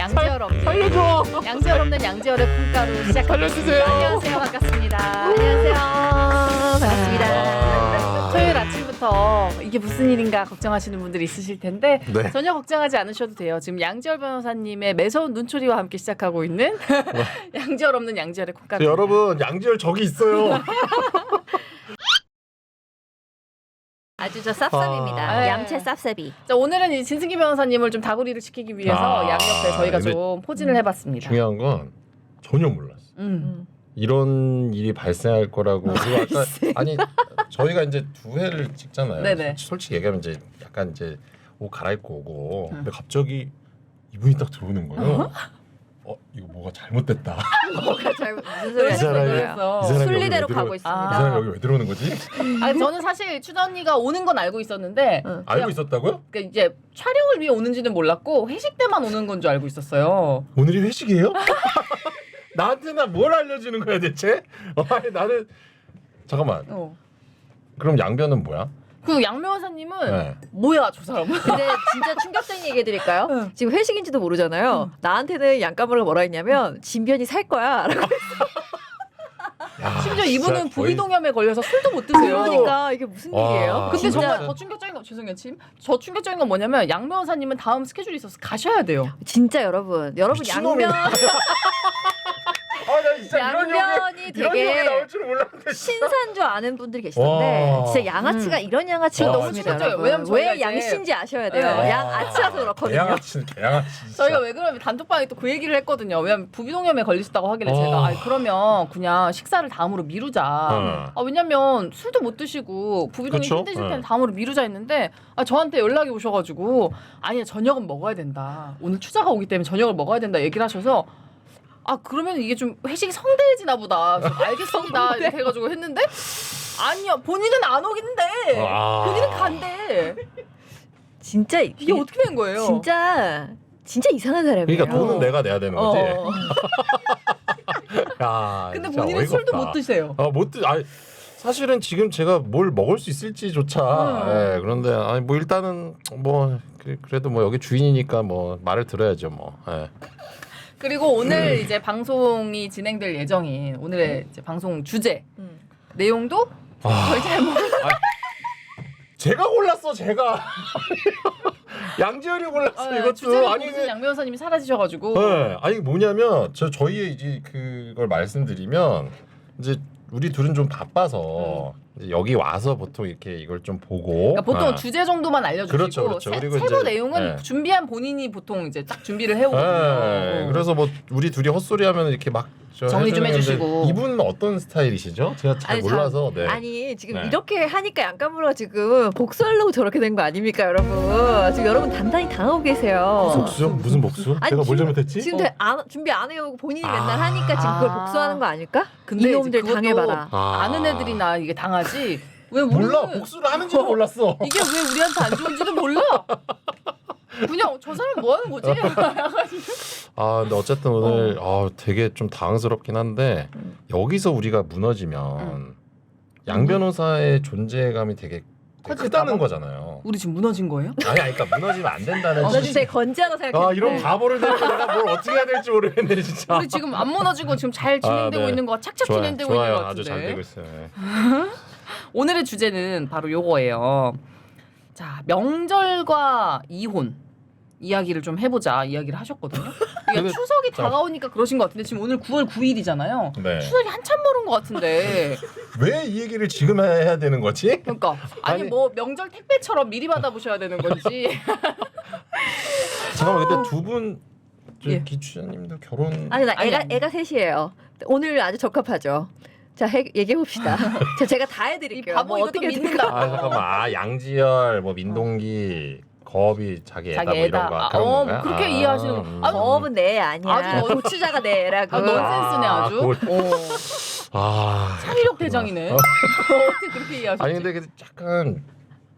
양지열 없는 살려줘. 양지열 없는 양지열의 콩가루 시작합니다. 살려주세요. 안녕하세요. 반갑습니다. 안녕하세요. 반갑습니다. 토요일 아침부터 이게 무슨 일인가 걱정하시는 분들이 있으실 텐데 네. 전혀 걱정하지 않으셔도 돼요. 지금 양지열 변호사님의 매서운 눈초리와 함께 시작하고 있는 양지열 없는 양지열의 콩가루. 여러분 양지열 저기 있어요. 아주 저 쌉쌉입니다. 아. 얌체 쌉쌉이. 자, 오늘은 이 진승기 변호사님을 좀 다구리를 시키기 위해서 양옆에 저희가 근데 좀 포진을 해봤습니다. 중요한 건 전혀 몰랐어. 이런 일이 발생할 거라고. 그리고 아까 아니 저희가 이제 두 회를 찍잖아요. 네네. 솔직히 얘기하면 이제 약간 이제 옷 갈아입고 오고 근데 갑자기 이분이 딱 들어오는 거예요. 이거 뭐가 잘못됐다. 뭐가 잘 무슨 이 소리 하시는 사람이- 거예요? 이 사람이 순리대로 여기 왜 가고 이 있습니다. 사람이 여기 왜 들어오는 거지? 아, 저는 사실 춘 언니가 오는 건 알고 있었는데 알고 있었다고요? 그러니까 이제 촬영을 위해 오는지는 몰랐고 회식 때만 오는 건 줄 알고 있었어요. 오늘이 회식이에요? 나한테는 뭘 알려주는 거야 대체? 아니, 나는 잠깐만. 그럼 양변은 뭐야? 그 양 변호사님은 네. 뭐야 저 사람은? 근데 진짜 충격적인 얘기 해드릴까요? 지금 회식인지도 모르잖아요. 나한테는 양까물가 뭐라 했냐면 진변이 살 거야. 라고. 야, 심지어 진짜 이분은 거의- 부비동염에 걸려서 술도 못 드세요. 그러니까 이게 무슨 와. 일이에요? 근데 진짜. 정말 더 충격적인 건 죄송해요 침. 저 충격적인 건 뭐냐면 양 변호사님은 다음 스케줄이 있어서 가셔야 돼요. 진짜 여러분 미친놈이네. 양변 나 진짜 양변이 이런 되게 욕이 나올 줄 몰랐는데. 신사인 줄 아는 분들이 계시던데 와. 진짜 양아치가 이런 양아치가 와, 너무 진짜. 없습니다. 충격적이에요. 여러분. 왜냐면 저희가 왜 이제- 양씨인지 아셔야 돼요. 네. 양아치라서 그렇거든요. 개양아치 진짜. 저희가 왜 그러면 단톡방에 또 그 얘기를 했거든요. 왜냐면 부비동염에 걸리셨다고 하길래 제가 그러면 그냥 식사를 다음으로 미루자. 왜냐면 술도 못 드시고 부비동이 그쵸? 힘드실 때는 다음으로 미루자 했는데 저한테 연락이 오셔가지고 아니야 저녁은 먹어야 된다. 오늘 추자가 오기 때문에 저녁을 먹어야 된다 얘기를 하셔서 그러면 이게 좀 회식이 성대해지나 보다. 좀 알겠습니다. 이렇게 해가지고 했는데 아니요 본인은 안 오긴데 본인은 간대. 진짜 이게 어떻게 된 거예요? 진짜 이상한 사람이에요. 그러니까 돈은 내가 내야 되는 거지. 근데 진짜 본인은 어이가 술도 없다. 못 드세요. 못 드. 사실은 지금 제가 뭘 먹을 수 있을지조차. 그런데 뭐 일단은 뭐 그래도 뭐 여기 주인이니까 뭐 말을 들어야죠 뭐. 그리고 오늘 이제 방송이 진행될 예정인 오늘의 이제 방송 주제 내용도 저희 잘 모르. 제가 골랐어 제가. 양지열이 골랐어 이것도. 주제를 아니 무슨 양 변호사님이 사라지셔가지고. 네, 아니 뭐냐면 저희의 이제 그걸 말씀드리면 이제 우리 둘은 좀 바빠서 이제 여기 와서 보통 이렇게 이걸 좀 보고. 그러니까 보통 주제 정도만 알려주시고 그렇죠. 그리고 세부 이제, 내용은 네. 준비한 본인이 보통 이제 딱 준비를 해오거든요. 네, 그래서 뭐 우리 둘이 헛소리하면 이렇게 막 정리 좀 해주는데 해주시고. 이분은 어떤 스타일이시죠? 제가 잘 몰라서. 네. 아니 지금 네. 이렇게 하니까 양까물어 지금 복수하려고 저렇게 된 거 아닙니까 여러분? 지금 여러분 단단히 당하고 계세요. 복수요? 무슨 복수? 아니, 제가 뭘 지금- 잘못했지? 지금 준비 안 해오고 본인이 맨날 하니까 지금 그걸 복수하는 거 아닐까? 근데 이제 이놈들 그것도 당해봐라. 아는 애들이나 이게 당하지. 왜 우리는 몰라 복수를 하는지도 몰랐어. 이게 왜 우리한테 안 좋은지도 몰라. 그냥 저 사람 뭐 하는 거지? 근데 어쨌든 오늘 되게 좀 당황스럽긴 한데 여기서 우리가 무너지면 양 변호사의 존재감이 되게 크다는 거잖아요. 우리 지금 무너진 거예요? 아니 그러니까 무너지면 안 된다는. 나 진짜 되게 건지하다 생각했는데. 이런 바보를 데리고 내가 뭘 어떻게 해야 될지 모르겠네 진짜. 우리 지금 안 무너지고 지금 잘 진행되고 네. 있는 거 착착 좋아요, 진행되고 좋아요. 있는 거 아주 같은데. 잘 되고 있어요. 네. 오늘의 주제는 바로 요거예요. 자, 명절과 이혼 이야기를 좀 해보자 이야기를 하셨거든요. 그러니까 근데- 추석이 다가오니까 그러신 것 같은데 지금 오늘 9월 9일이잖아요. 네. 추석이 한참 멀은 것 같은데. 왜 이 얘기를 지금 해야 되는 거지? 그러니까 아니 뭐 명절 택배처럼 미리 받아보셔야 되는 건지. 잠깐만 근데 두 분 예. 기추자님도 결혼. 아니 나 아니, 애가 셋이에요. 오늘 아주 적합하죠. 자 얘기해 봅시다. 제가 다 해드릴게요. 이 바보 뭐 이것도 어떻게 믿는다. 잠깐만 양지열 뭐 민동기 거업이 자기 애다 자기 뭐 애다. 이런 거 그런 건가요? 그렇게 이해하시는 거. 아주 법은 내 아니야. 아주 넌- 고추자가 내 애라고. 넌센스네 아주. 창의력 대장이네. 어떻게 그렇게 이해하셨지? 아니 근데 약간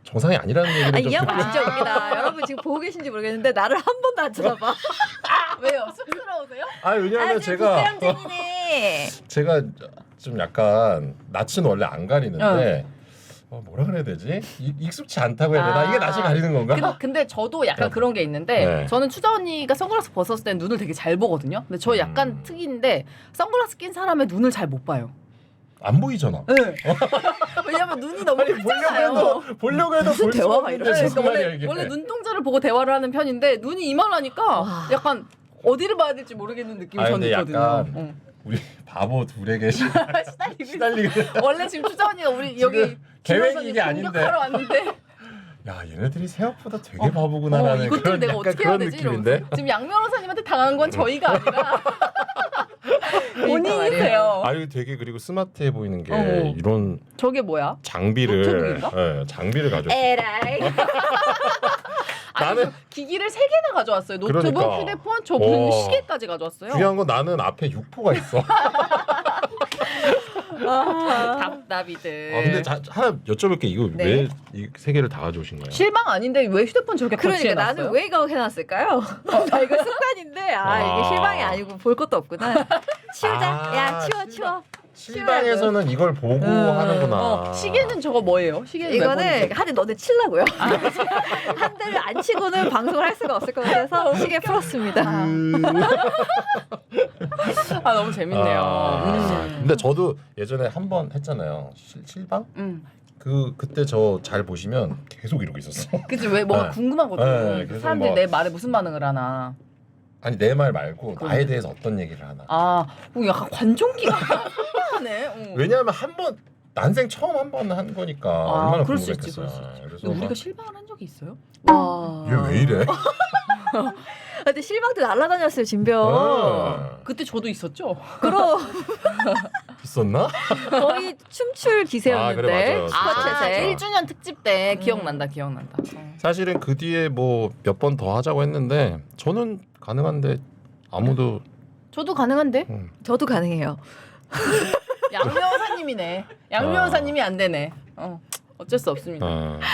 정상이 아니라는 얘기를 이 좀 양반 듣고 진짜 웃기다. 여러분 지금 보고 계신지 모르겠는데 나를 한 번도 안 쳐다봐. 왜요? 쑥스러우세요? 왜냐면 제가 부끄럼쟁이네. 좀 약간 낯은 원래 안 가리는데 뭐라 그래야 되지? 익숙치 않다고 해야 되나? 이게 낯을 가리는 건가? 근데 저도 약간 그런 게 있는데 네. 저는 추자 언니가 선글라스 벗었을 때 눈을 되게 잘 보거든요. 근데 저 약간 특이인데 선글라스 낀 사람의 눈을 잘 못 봐요. 안 보이잖아. 네. 왜냐면 눈이 너무 아니 크잖아요. 보려고 해도 볼 수가 대화가 없는데 이러지? 무슨 말이야 이게. 원래 눈동자를 보고 대화를 하는 편인데 눈이 이만하니까 와. 약간 어디를 봐야 될지 모르겠는 느낌이 저는 근데 있거든요. 약간 우리 바보 둘에게 시달리고 시달리고. 원래 지금 추자 언니가 우리 지금 여기 계획이 이게 아닌데. 공격하러 왔는데 야 얘네들이 생각보다 되게 바보구나라는 이것들 그런 내가 약간 어떻게 해야 그런 되지? 느낌인데. 이러면서. 지금 양 변호사님한테 당한 건 저희가 아니라 본인이세요. 아유 되게 그리고 스마트해 보이는 게 어. 이런 저게 뭐야? 장비를 노트북인가? 장비를 가져. 에라이. 아니, 나는- 기기를 3개나 가져왔어요. 노트북, 그러니까. 휴대폰, 저 무슨 와. 시계까지 가져왔어요. 중요한 건 나는 앞에 육포가 있어. 답답이들. 근데 하나 여쭤볼 게 이거 네. 왜 이 세 개를 다 가져오신 거예요? 실망 아닌데 왜 휴대폰 저렇게 그러니까 터치해놨어요? 나는 왜 이거 해놨을까요? 나 이거 습관인데 이게 실망이 아니고 볼 것도 없구나. 치우자. 야 치워. 실방에서는 이걸 보고 하는구나. 시계는 저거 뭐예요? 시계는 왜 보는 이거는 거예요? 한 대 너네 치려고요. 한 대를 안 치고는 방송을 할 수가 없을 것 같아서 시계 풀었습니다. 아 너무 재밌네요. 근데 저도 예전에 한 번 했잖아요. 실방? 그때 저 잘 보시면 계속 이러고 있었어. 그치 왜 뭔가 네. 궁금하거든. 네, 그래서 사람들이 막- 내 말에 무슨 반응을 하나. 아니 내 말 말고 나에 대해서 어떤 얘기를 하나. 약간 관종기가 하네. 왜냐하면 한 번 난생 처음 한 번 한 거니까 얼마나 그럴 수 있지, 궁금했겠어요. 그럴 수 그래서 근데 우리가 막 실망을 한 적이 있어요? 와. 얘 왜 이래? 근데 실망 때 날라다녔어요 진변. 그때 저도 있었죠. 그럼 있었나? 거의 춤출 기세였는데. 그래, 맞아요. 스쿼트에. 1주년 특집 때 기억난다. 사실은 그 뒤에 뭐 몇 번 더 하자고 했는데 저는 가능한데 아무도 저도 가능한데? 저도 가능해요. 양 변호사님이네. 양 변호사님이 안 되네. 어쩔 수 없습니다.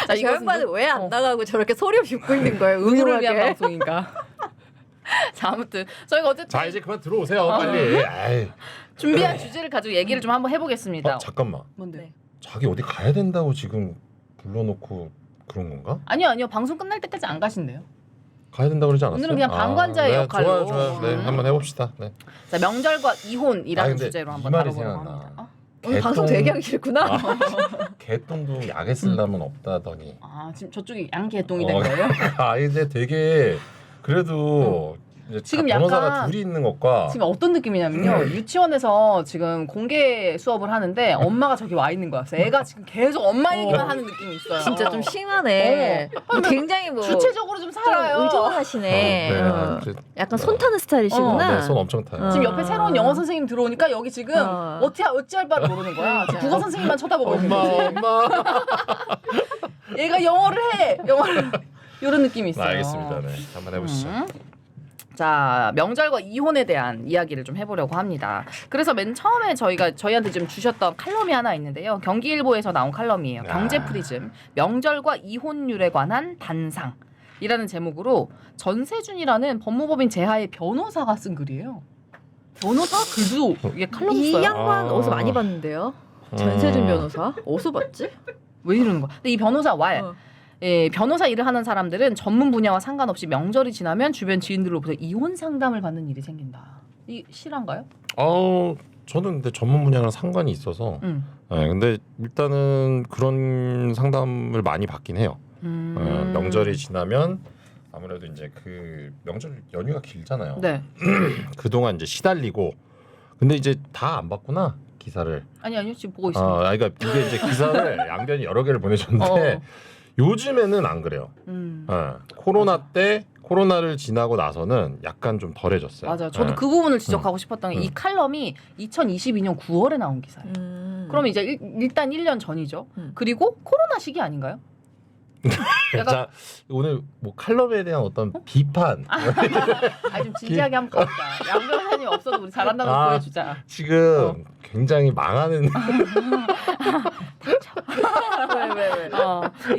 자, 이 양반은 왜 안 나가고 저렇게 소리 없이 웃고 있는 거예요? 의무를 위한 의무하게. 방송인가? 자 아무튼 저희가 어쨌든 자 이제 그만 들어오세요 빨리. 아이. 준비한 주제를 가지고 얘기를 좀 한번 해보겠습니다. 잠깐만. 뭔데? 네. 자기 어디 가야 된다고 지금 불러놓고 그런 건가? 아니요 방송 끝날 때까지 안 가신대요. 가야 된다고 그러지 않았어요? 오늘은 그냥 방관자의 네, 역할로. 좋아요. 네, 한번 해봅시다. 네. 자 명절과 이혼이라는 근데 주제로 이 한번 말이 다뤄보려고 생각나. 합니다. 오늘 방송 되게 하기 싫구나. 개똥도 약에 쓰려면 없다더니. 지금 저쪽이 양개똥이 된 거예요? 이제 되게 그래도 이제 지금 변호사가 약간 둘이 있는 것과 지금 어떤 느낌이냐면요. 유치원에서 지금 공개 수업을 하는데 엄마가 저기 와 있는 거야. 그래서 애가 지금 계속 엄마 얘기만 하는 느낌이 있어요. 진짜 좀 심하네. 굉장히 뭐 주체적으로 좀 좀 살아요. 의존하시네. 네, 약간 손 타는 스타일이시구나. 네, 손 엄청 타요. 지금 옆에 새로운 영어 선생님 들어오니까 여기 지금 어찌할 바를 모르는 거야. 지금 국어 선생님만 쳐다보고 있는 거지. 엄마. 얘가 영어를 해. 이런 느낌이 있어요. 알겠습니다. 네, 한번 해보시죠. 자 명절과 이혼에 대한 이야기를 좀 해보려고 합니다. 그래서 맨 처음에 저희한테 좀 주셨던 칼럼이 하나 있는데요. 경기일보에서 나온 칼럼이에요. 경제프리즘 명절과 이혼율에 관한 단상이라는 제목으로 전세준이라는 법무법인 재하의 변호사가 쓴 글이에요. 변호사 글도 이게 칼럼 이 써요. 양반 어디서 많이 봤는데요? 전세준 변호사 어디서 봤지? 왜 이러는 거야? 근데 이 변호사 변호사 일을 하는 사람들은 전문 분야와 상관없이 명절이 지나면 주변 지인들로부터 이혼 상담을 받는 일이 생긴다. 이 실화인가요? 저는 근데 전문 분야랑 상관이 있어서. 네, 근데 일단은 그런 상담을 많이 받긴 해요. 명절이 지나면 아무래도 이제 그 명절 연휴가 길잖아요. 네. 그동안 이제 시달리고 근데 이제 다 안 봤구나 기사를. 아니요 지금 보고 있습니다. 그러니까 이게 이제 기사를 양변이 여러 개를 보내줬는데 요즘에는 안 그래요. 코로나 때 코로나를 지나고 나서는 약간 좀 덜해졌어요. 맞아요. 저도 그 부분을 지적하고 싶었던 게 이 칼럼이 2022년 9월에 나온 기사예요. 그러면 이제 일단 1년 전이죠. 그리고 코로나 시기 아닌가요? 자 오늘 뭐 칼럼에 대한 어떤 비판 좀 진지하게 한번 가보자. 양 변호사님 없어도 우리 잘한다는 거 보여주자. 지금 굉장히 망하는 왜?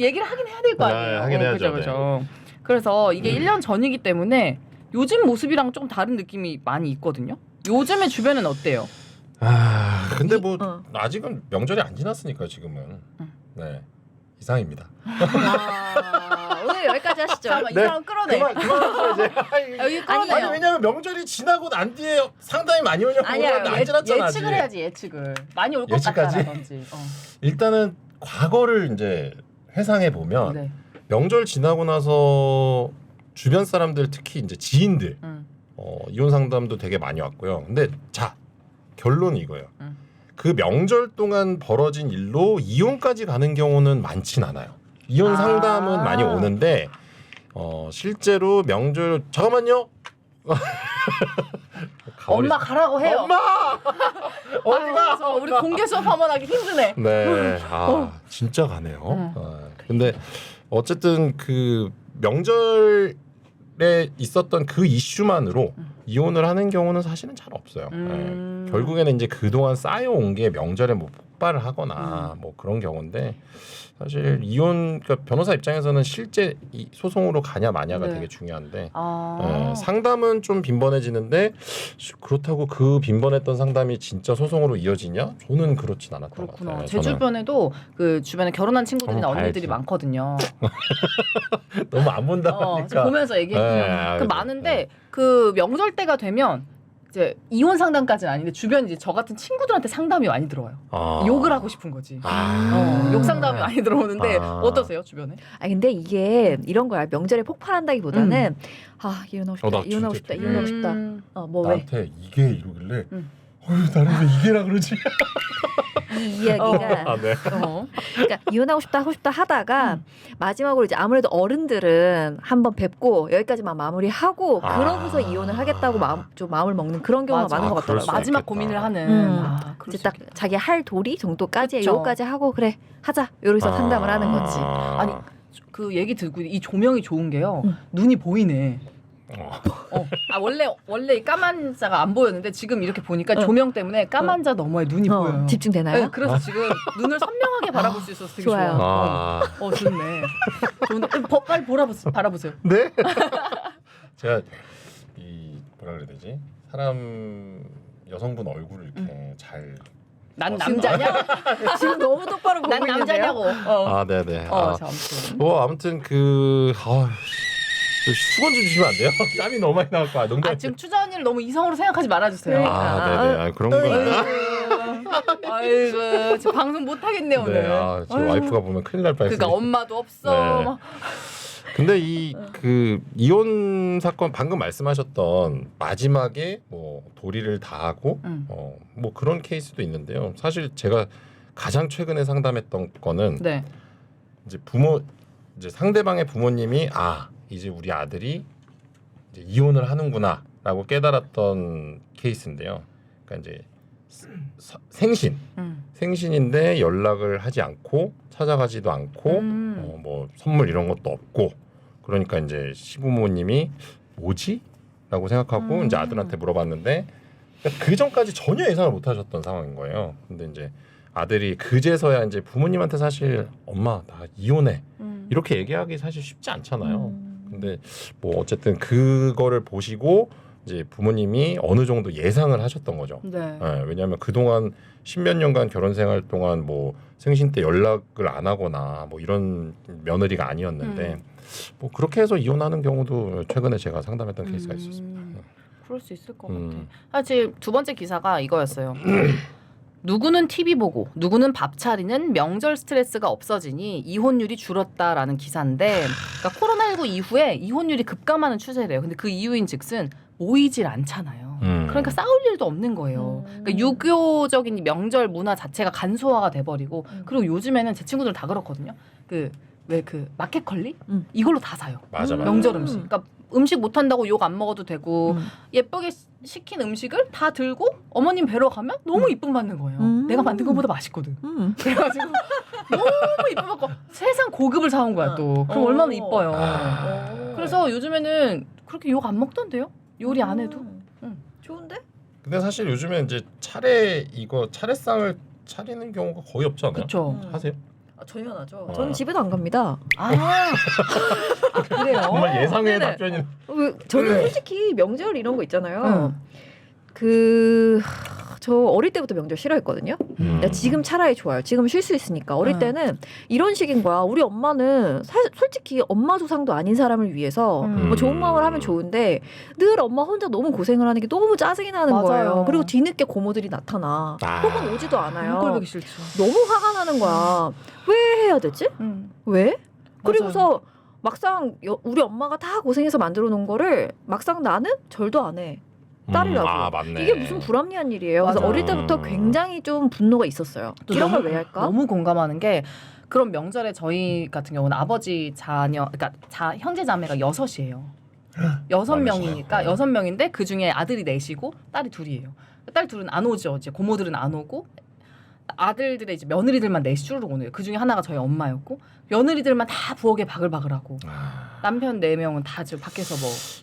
얘기를 하긴 해야 될 거 아니에요. 하긴 해야죠. 그죠. 그래서 이게 1년 전이기 때문에 요즘 모습이랑 좀 다른 느낌이 많이 있거든요. 요즘의 주변은 어때요? 근데 뭐 아직은 명절이 안 지났으니까 지금은 네 이상입니다. 오늘 여기까지 하시죠. 잠깐만 네. 이 사람 끌어내. 그만하세요 이제. 여기 끌어내요. 아니 왜냐면 명절이 지나고 난 뒤에 상당히 많이 오냐고 아니야, 물어봤는데 안 지났잖아 아직. 예측을 해야지 예측을. 많이 올 것 예측까지? 같다라든지. 일단은 과거를 이제 회상해 보면 네. 명절 지나고 나서 주변 사람들 특히 이제 지인들 이혼 상담도 되게 많이 왔고요. 근데 자 결론이 이거예요. 그 명절 동안 벌어진 일로 이혼까지 가는 경우는 많진 않아요. 이혼 상담은 많이 오는데 실제로 명절 잠깐만요. 엄마 가라고 해요. 엄마 어디가? 그래서 우리 공개 수업 한번 하기 힘드네. 네, 진짜 가네요. 근데 어쨌든 그 명절에 있었던 그 이슈만으로 이혼을 하는 경우는 사실은 잘 없어요. 네. 결국에는 이제 그동안 쌓여온 게 명절에 뭐 폭발을 하거나 뭐 그런 경우인데 사실 이혼 그러니까 변호사 입장에서는 실제 이 소송으로 가냐 마냐가 네. 되게 중요한데 상담은 좀 빈번해지는데 그렇다고 그 빈번했던 상담이 진짜 소송으로 이어지냐? 저는 그렇진 않았던 것 그렇구나. 같아요. 제 주변에도 그 주변에 결혼한 친구들이나 한번 언니들이 봐야지. 많거든요. 너무 안 본다고 하니까 보면서 얘기해요. 그 많은데 그 명절 때가 되면 이제 이혼 상담까지는 아닌데 주변 이제 저 같은 친구들한테 상담이 많이 들어와요. 욕을 하고 싶은 거지. 욕 상담이 많이 들어오는데 어떠세요 주변에? 근데 이게 이런 거야. 명절에 폭발한다기보다는 이혼하고 싶다. 이혼하고 싶다. 이혼하고 싶다. 뭐 왜? 나한테 이게 이러길래 나는 왜 이게라 그러지? 이 이야기가 네. 그러니까 이혼하고 싶다 하고 싶다 하다가 마지막으로 이제 아무래도 어른들은 한번 뵙고 여기까지만 마무리하고 그러고서 이혼을 하겠다고 마음을 먹는 그런 경우가 맞아. 많은 것 그럴 같더라고요. 수 마지막 있겠다. 고민을 하는. 이제 딱 자기 할 도리 정도까지 그쵸. 요까지 하고 그래 하자 여기서 상담을 하는 거지. 아니 그 얘기 듣고 이 조명이 좋은 게요. 눈이 보이네. 원래 이 까만 자가 안 보였는데 지금 이렇게 보니까 조명 때문에 까만 자 너머에 눈이 보여요. 집중되나요? 네, 그래서 지금 눈을 선명하게 바라볼 수 있어서 되게 좋아요. 좋아요. 좋네. 좋네. 빨리 바라보세요. 네? 제가 이 뭐라 그래야 되지? 사람 여성분 얼굴을 이렇게 잘 난 남자냐? 지금 너무 똑바로 보고 난 있는데요. 남자냐고. 네네. 아무튼. 아무튼 수건 좀 주시면 안 돼요? 땀이 너무 많이 나올 거야. 농담. 지금 추자 언니를 너무 이성으로 생각하지 말아주세요. 네네. 그런 거구나. 아이고, 저 방송 못 하겠네 오늘. 네, 제 와이프가 보면 큰일 날 뻔했어요. 그러니까 엄마도 없어. 네. 막. 근데 그 이혼 사건 방금 말씀하셨던 마지막에 뭐 도리를 다하고 뭐 그런 케이스도 있는데요. 사실 제가 가장 최근에 상담했던 거는 네. 이제 상대방의 부모님이 이제 우리 아들이 이제 이혼을 하는구나라고 깨달았던 케이스인데요. 그러니까 이제 생신인데 연락을 하지 않고 찾아가지도 않고 뭐 선물 이런 것도 없고 그러니까 이제 시부모님이 뭐지?라고 생각하고 이제 아들한테 물어봤는데 그러니까 그 전까지 전혀 예상을 못하셨던 상황인 거예요. 근데 이제 아들이 그제서야 이제 부모님한테 사실 엄마 나 이혼해 이렇게 얘기하기 사실 쉽지 않잖아요. 근데 뭐 어쨌든 그거를 보시고 이제 부모님이 어느 정도 예상을 하셨던 거죠. 네. 왜냐하면 그동안 십몇 년간 결혼 생활 동안 뭐 생신 때 연락을 안 하거나 뭐 이런 며느리가 아니었는데 뭐 그렇게 해서 이혼하는 경우도 최근에 제가 상담했던 케이스가 있었습니다. 그럴 수 있을 것 같아. 사실 두 번째 기사가 이거였어요. 누구는 TV 보고 누구는 밥 차리는 명절 스트레스가 없어지니 이혼율이 줄었다라는 기사인데 그러니까 코로나19 이후에 이혼율이 급감하는 추세래요. 근데 그 이유인즉슨 모이질 않잖아요. 그러니까 싸울 일도 없는 거예요. 그러니까 유교적인 명절 문화 자체가 간소화가 돼버리고 그리고 요즘에는 제 친구들 다 그렇거든요. 그 마켓컬리 이걸로 다 사요. 맞아. 명절 음식. 그러니까 음식 못 한다고 욕 안 먹어도 되고 예쁘게 시킨 음식을 다 들고 어머님 뵈러 가면 너무 이쁨 받는 거예요. 내가 만든 것보다 맛있거든. 그래가지고 너무 이쁨 받고 세상 고급을 사온 거야 또. 그럼 얼마나 이뻐요. 그래서 요즘에는 그렇게 욕 안 먹던데요? 요리 안 해도. 좋은데? 근데 사실 요즘에 이제 차례상을 차리는 경우가 거의 없지 않아요? 그렇죠. 하세요? 전혀 안 하죠. 저는 집에도 안 갑니다. 그래요? 정말 예상외의 네네. 답변이. 저는 솔직히 명절 이런 거 있잖아요. 저 어릴 때부터 명절 싫어했거든요. 근데 지금 차라리 좋아요. 지금 쉴 수 있으니까. 어릴 때는 이런 식인 거야. 우리 엄마는 솔직히 엄마 조상도 아닌 사람을 위해서 뭐 좋은 마음을 하면 좋은데 늘 엄마 혼자 너무 고생을 하는 게 너무 짜증이 나는 맞아요. 거예요. 그리고 뒤늦게 고모들이 나타나. 혹은 오지도 않아요. 꼴보기 싫죠. 너무 화가 나는 거야. 왜 해야 되지? 왜? 그리고서 막상 우리 엄마가 다 고생해서 만들어 놓은 거를 막상 나는 절도 안 해. 딸이라고. 맞네. 이게 무슨 불합리한 일이에요. 그래서 맞아요. 어릴 때부터 굉장히 좀 분노가 있었어요. 이런 걸 왜 할까? 너무 공감하는 게 그런 명절에 저희 같은 경우는 아버지 자녀, 그러니까 형제 자매가 6이에요. 6명이니까 6명인데 그 중에 아들이 4이고 딸이 2이에요. 딸 둘은 안 오죠. 이제 고모들은 안 오고 아들들의 이제 며느리들만 4시 쭈르륵 오는 거예요. 그 중에 하나가 저희 엄마였고 며느리들만 다 부엌에 바글바글하고 남편 4명은 다 지금 밖에서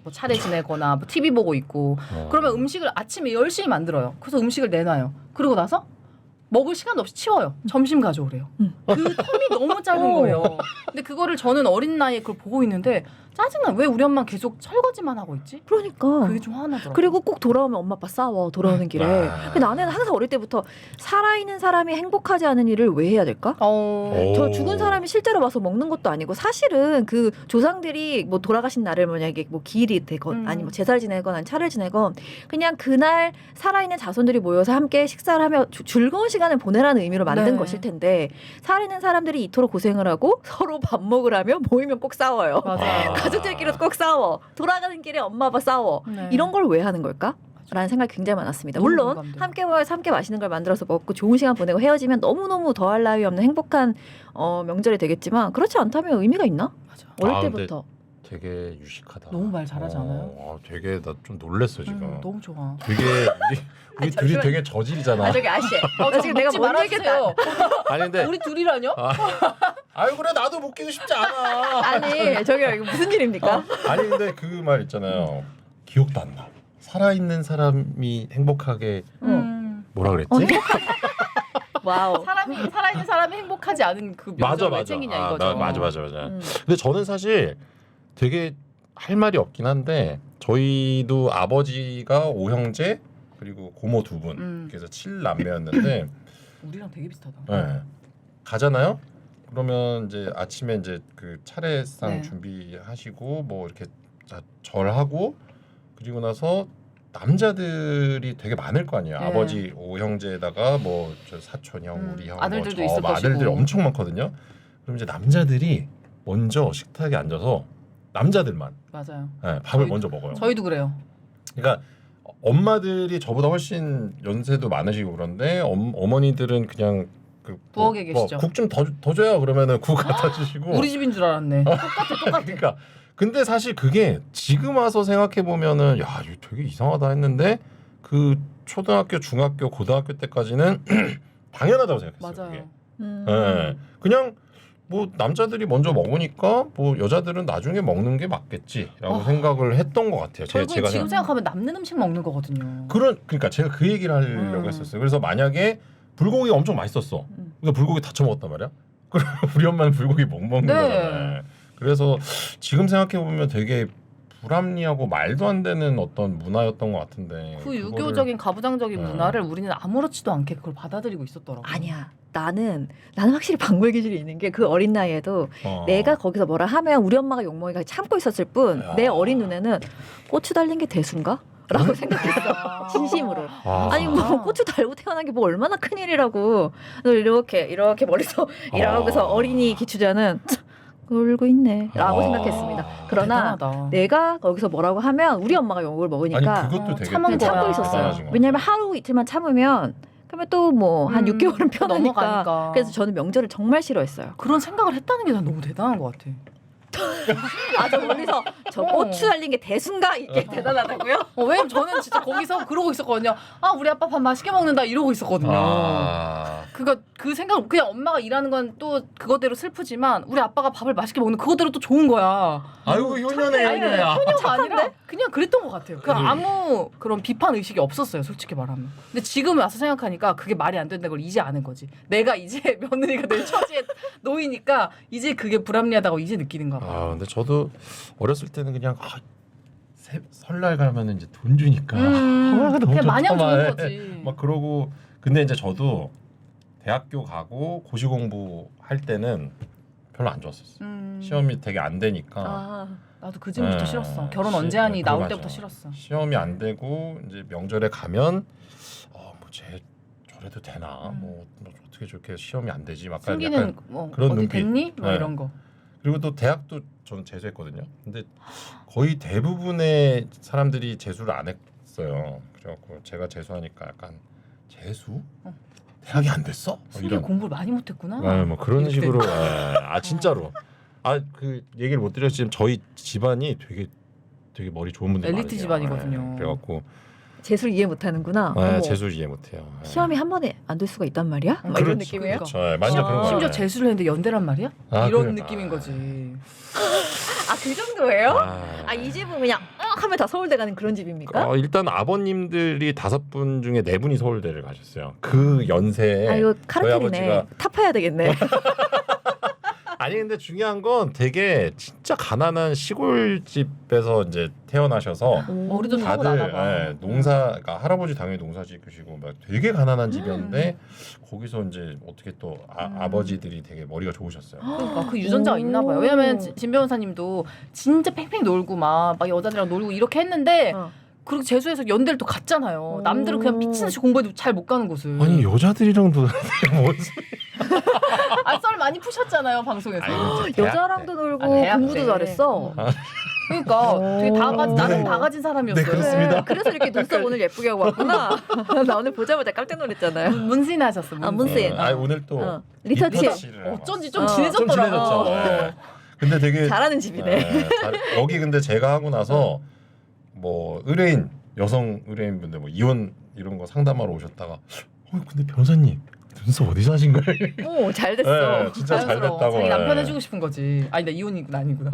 뭐 차례 지내거나 뭐 TV 보고 있고 그러면 음식을 아침에 열심히 만들어요. 그래서 음식을 내놔요. 그러고 나서 먹을 시간도 없이 치워요. 점심 가져오래요. 그 텀이 너무 짧은 거예요. 근데 그거를 저는 어린 나이에 그걸 보고 있는데 짜증나. 왜 우리 엄마 계속 설거지만 하고 있지? 그러니까. 그게 좀 화나더라고요. 그리고 꼭 돌아오면 엄마 아빠 싸워. 돌아오는 길에. 근데 나는 항상 어릴 때부터 살아있는 사람이 행복하지 않은 일을 왜 해야 될까? 저 죽은 사람이 실제로 와서 먹는 것도 아니고 사실은 그 조상들이 뭐 돌아가신 날을 만약에 뭐 기일이 되건 아니 뭐 제사를 지내건 아니 차를 지내건 그냥 그날 살아있는 자손들이 모여서 함께 식사를 하며 즐거운 시간을 보내라는 의미로 만든 네. 것일 텐데 살아있는 사람들이 이토록 고생을 하고 서로 밥 먹으라며 모이면 꼭 싸워요. 맞아요. 가족들끼리도 꼭 싸워. 돌아가는 길에 엄마 아빠 싸워. 네. 이런 걸 왜 하는 걸까? 라는 생각이 굉장히 많았습니다. 너무 물론 공감돼요. 함께 모여서 함께 맛있는 걸 만들어서 먹고 좋은 시간 보내고 헤어지면 너무너무 더할 나위 없는 행복한 명절이 되겠지만 그렇지 않다면 의미가 있나? 맞아. 어릴 아, 때부터. 되게 유식하다. 너무 말 잘하지 않아요? 되게 나 좀 놀랬어 지금. 너무 좋아. 되게 우리 둘이 잠시만요. 되게 저질이잖아. 저기 아씨. 나 지금 내가 못 얘기했다. 아니 근데 우리 둘이라뇨? 아유 그래 나도 못 끼고 싶지 않아. 아니 저기요 이거 무슨 일입니까? 아니 근데 그 말 있잖아요. 기억도 안 나. 살아있는 사람이 행복하게 뭐라 그랬지? 와우. 살아있는 사람이 행복하지 않은 그 명절 왜 챙기냐 이거죠. 맞아. 근데 저는 사실 되게 할 말이 없긴 한데 저희도 아버지가 5형제 그리고 고모 2분 그래서 7남매였는데 우리랑 되게 비슷하다. 네. 가잖아요. 그러면 이제 아침에 이제 그 차례상 네. 준비하시고 뭐 이렇게 절하고 그리고 나서 남자들이 되게 많을 거 아니에요. 네. 아버지 5형제에다가 뭐 저 사촌 형, 우리 형, 아들들도 뭐 있을 저 것이고. 아들들이 엄청 많거든요. 그럼 이제 남자들이 먼저 식탁에 앉아서 남자들만 맞아요. 네, 밥을 저희도- 먼저 먹어요. 저희도 그래요. 그러니까 엄마들이 저보다 훨씬 연세도 많으시고 그런데 어머니들은 그냥 그 부엌에 계시죠. 국 좀 더 줘요. 그러면은 국 갖다 주시고. 우리 집인 줄 알았네. 똑같아. 그러니까 근데 사실 그게 지금 와서 생각해 보면은 야 이거 되게 이상하다 했는데 그 초등학교, 중학교, 고등학교 때까지는 당연하다고 생각했어요. 그게. 네. 그냥 뭐 남자들이 먼저 먹으니까 뭐 여자들은 나중에 먹는 게 맞겠지라고 생각을 했던 것 같아요. 결국 지금 생각하면 남는 음식 먹는 거거든요. 그러니까 제가 그 얘기를 하려고 했었어요. 그래서 만약에 불고기가 엄청 맛있었어. 그러니까 불고기 다쳐 먹었단 말이야. 그럼 우리 엄마는 불고기 못 먹는 네. 거잖아요. 그래서 지금 생각해 보면 되게 불합리하고 말도 안 되는 어떤 문화였던 것 같은데 그 유교적인 가부장적인 네. 문화를 우리는 아무렇지도 않게 그걸 받아들이고 있었더라고. 아니야. 나는 확실히 방구의 기질이 있는 게 그 어린 나이에도 내가 거기서 뭐라 하면 우리 엄마가 욕먹이가 참고 있었을 뿐 내 어린 눈에는 고추 달린 게 대수인가? 라고 생각했어. 진심으로. 아니 뭐 고추 달고 태어난 게 뭐 얼마나 큰일이라고. 이렇게 멀리서 이러고서 어린이 기추자는 울고 있네 라고 생각했습니다. 그러나 대단하다. 내가 거기서 뭐라고 하면 우리 엄마가 욕을 먹으니까 아니 그것도 되게 참은 그냥 참고 거야. 있었어요. 대단하신 것 왜냐면 하루 이틀만 참으면 그러면 또 뭐 한 6개월은 편하니까. 넘어가니까. 그래서 저는 명절을 정말 싫어했어요. 그런 생각을 했다는 게 난 너무 대단한 것 같아. 저 멀리서 저 고추 달린 게 대순가 이게 대단하다고요? 왜냐면 저는 진짜 거기서 그러고 있었거든요. 아 우리 아빠 밥 맛있게 먹는다 이러고 있었거든요. 그 생각 그냥 엄마가 일하는 건 또 그거대로 슬프지만 우리 아빠가 밥을 맛있게 먹는 그거대로 또 좋은 거야. 아이고 효녀네 아니, 효녀야. 효녀가 아니라 그냥 그랬던 것 같아요. 그 아무 그런 비판 의식이 없었어요, 솔직히 말하면. 근데 지금 와서 생각하니까 그게 말이 안 된다는 걸 이제 아는 거지. 내가 이제 며느리가 될 처지에 놓이니까 이제 그게 불합리하다고 이제 느끼는가 봐. 근데 저도 어렸을 때는 그냥 설날 가면은 이제 돈 주니까 너무 그냥 마냥 좋다, 주는 막. 거지. 막 그러고 근데 이제 저도 대학교 가고 고시 공부할 때는 별로 안 좋았었어요. 시험이 되게 안 되니까 아, 나도 그 즈음부터 네. 싫었어. 결혼 언제 하니 나올 맞아. 때부터 싫었어. 시험이 안 되고 이제 명절에 가면 뭐쟤 저래도 되나 뭐 어떻게 저렇게 시험이 안 되지 막 승기는 약간 뭐 그런 어디 눈빛. 됐니? 뭐 네. 이런 거. 그리고 또 대학도 저는 재수했거든요. 근데 거의 대부분의 사람들이 재수를 안 했어요. 그래갖고 제가 재수하니까 약간 재수? 대학이 안 됐어? 승기 공부를 많이 못했구나. 뭐 그런 이렇게 식으로 진짜로 그 얘기를 못 드렸지만 저희 집안이 되게 머리 좋은 분들 엘리트 집안이거든요. 그래갖고 재수를 이해 못하는구나. 어머. 재수를 이해 못해요. 시험이 한 번에 안 될 수가 있단 말이야? 막 이런 느낌이에요. 그렇죠. 완전 그런 거. 심지어 재수를 했는데 연대란 말이야? 아, 이런 그래. 느낌인 거지. 아, 그 정도예요? 이 집은 그냥 하면 다 서울대 가는 그런 집입니까? 일단 아버님들이 5분 중에 4분이 서울대를 가셨어요. 그 연세에. 아, 이거 저희 카르텔이네. 아버지가- 타파해야 되겠네. 아니 근데 중요한 건 되게 진짜 가난한 시골집에서 이제 태어나셔서 머리도 타고 다들 나나 봐. 그러니까 할아버지 당연히 농사 지으시고 막 되게 가난한 집이었는데 거기서 이제 어떻게 또 아버지들이 되게 머리가 좋으셨어요. 그러니까 그 유전자가 있나 봐요. 왜냐면 진 변호사님도 진짜 팽팽 놀고 막 여자들이랑 놀고 이렇게 했는데 그리고 재수해서 연대를 또 갔잖아요. 남들은 그냥 미친듯이 공부해도 잘 못 가는 곳을. 아니 여자들이랑도 뭔 소리? 썰 많이 푸셨잖아요 방송에서. 여자랑도 놀고 대학 공부도 때. 잘했어. 그러니까 되게 나는 네. 다 가진 사람이었어요. 네, 그렇습니다. 그래서 이렇게 눈썹 오늘 예쁘게 하고 왔구나. 나 오늘 보자마자 깜짝 놀랐잖아요. 문신 하셨어. 문신. 문신. 오늘 또 리터치. 리터치를 어쩐지 해봤어요. 좀 좀 친해졌더라고. 친해졌죠. 근데 되게 잘하는 집이네. 여기 근데 제가 하고 나서 뭐 의뢰인 여성 의뢰인분들 뭐 이혼 이런 거 상담하러 오셨다가 근데 변호사님 눈썹 어디서 하신 거예요? 오, 잘 됐어. 네, 진짜 잘 자연스러워. 됐다고. 자기 남편 네. 해주고 싶은 거지. 아니 나 이혼이구나 아니구나.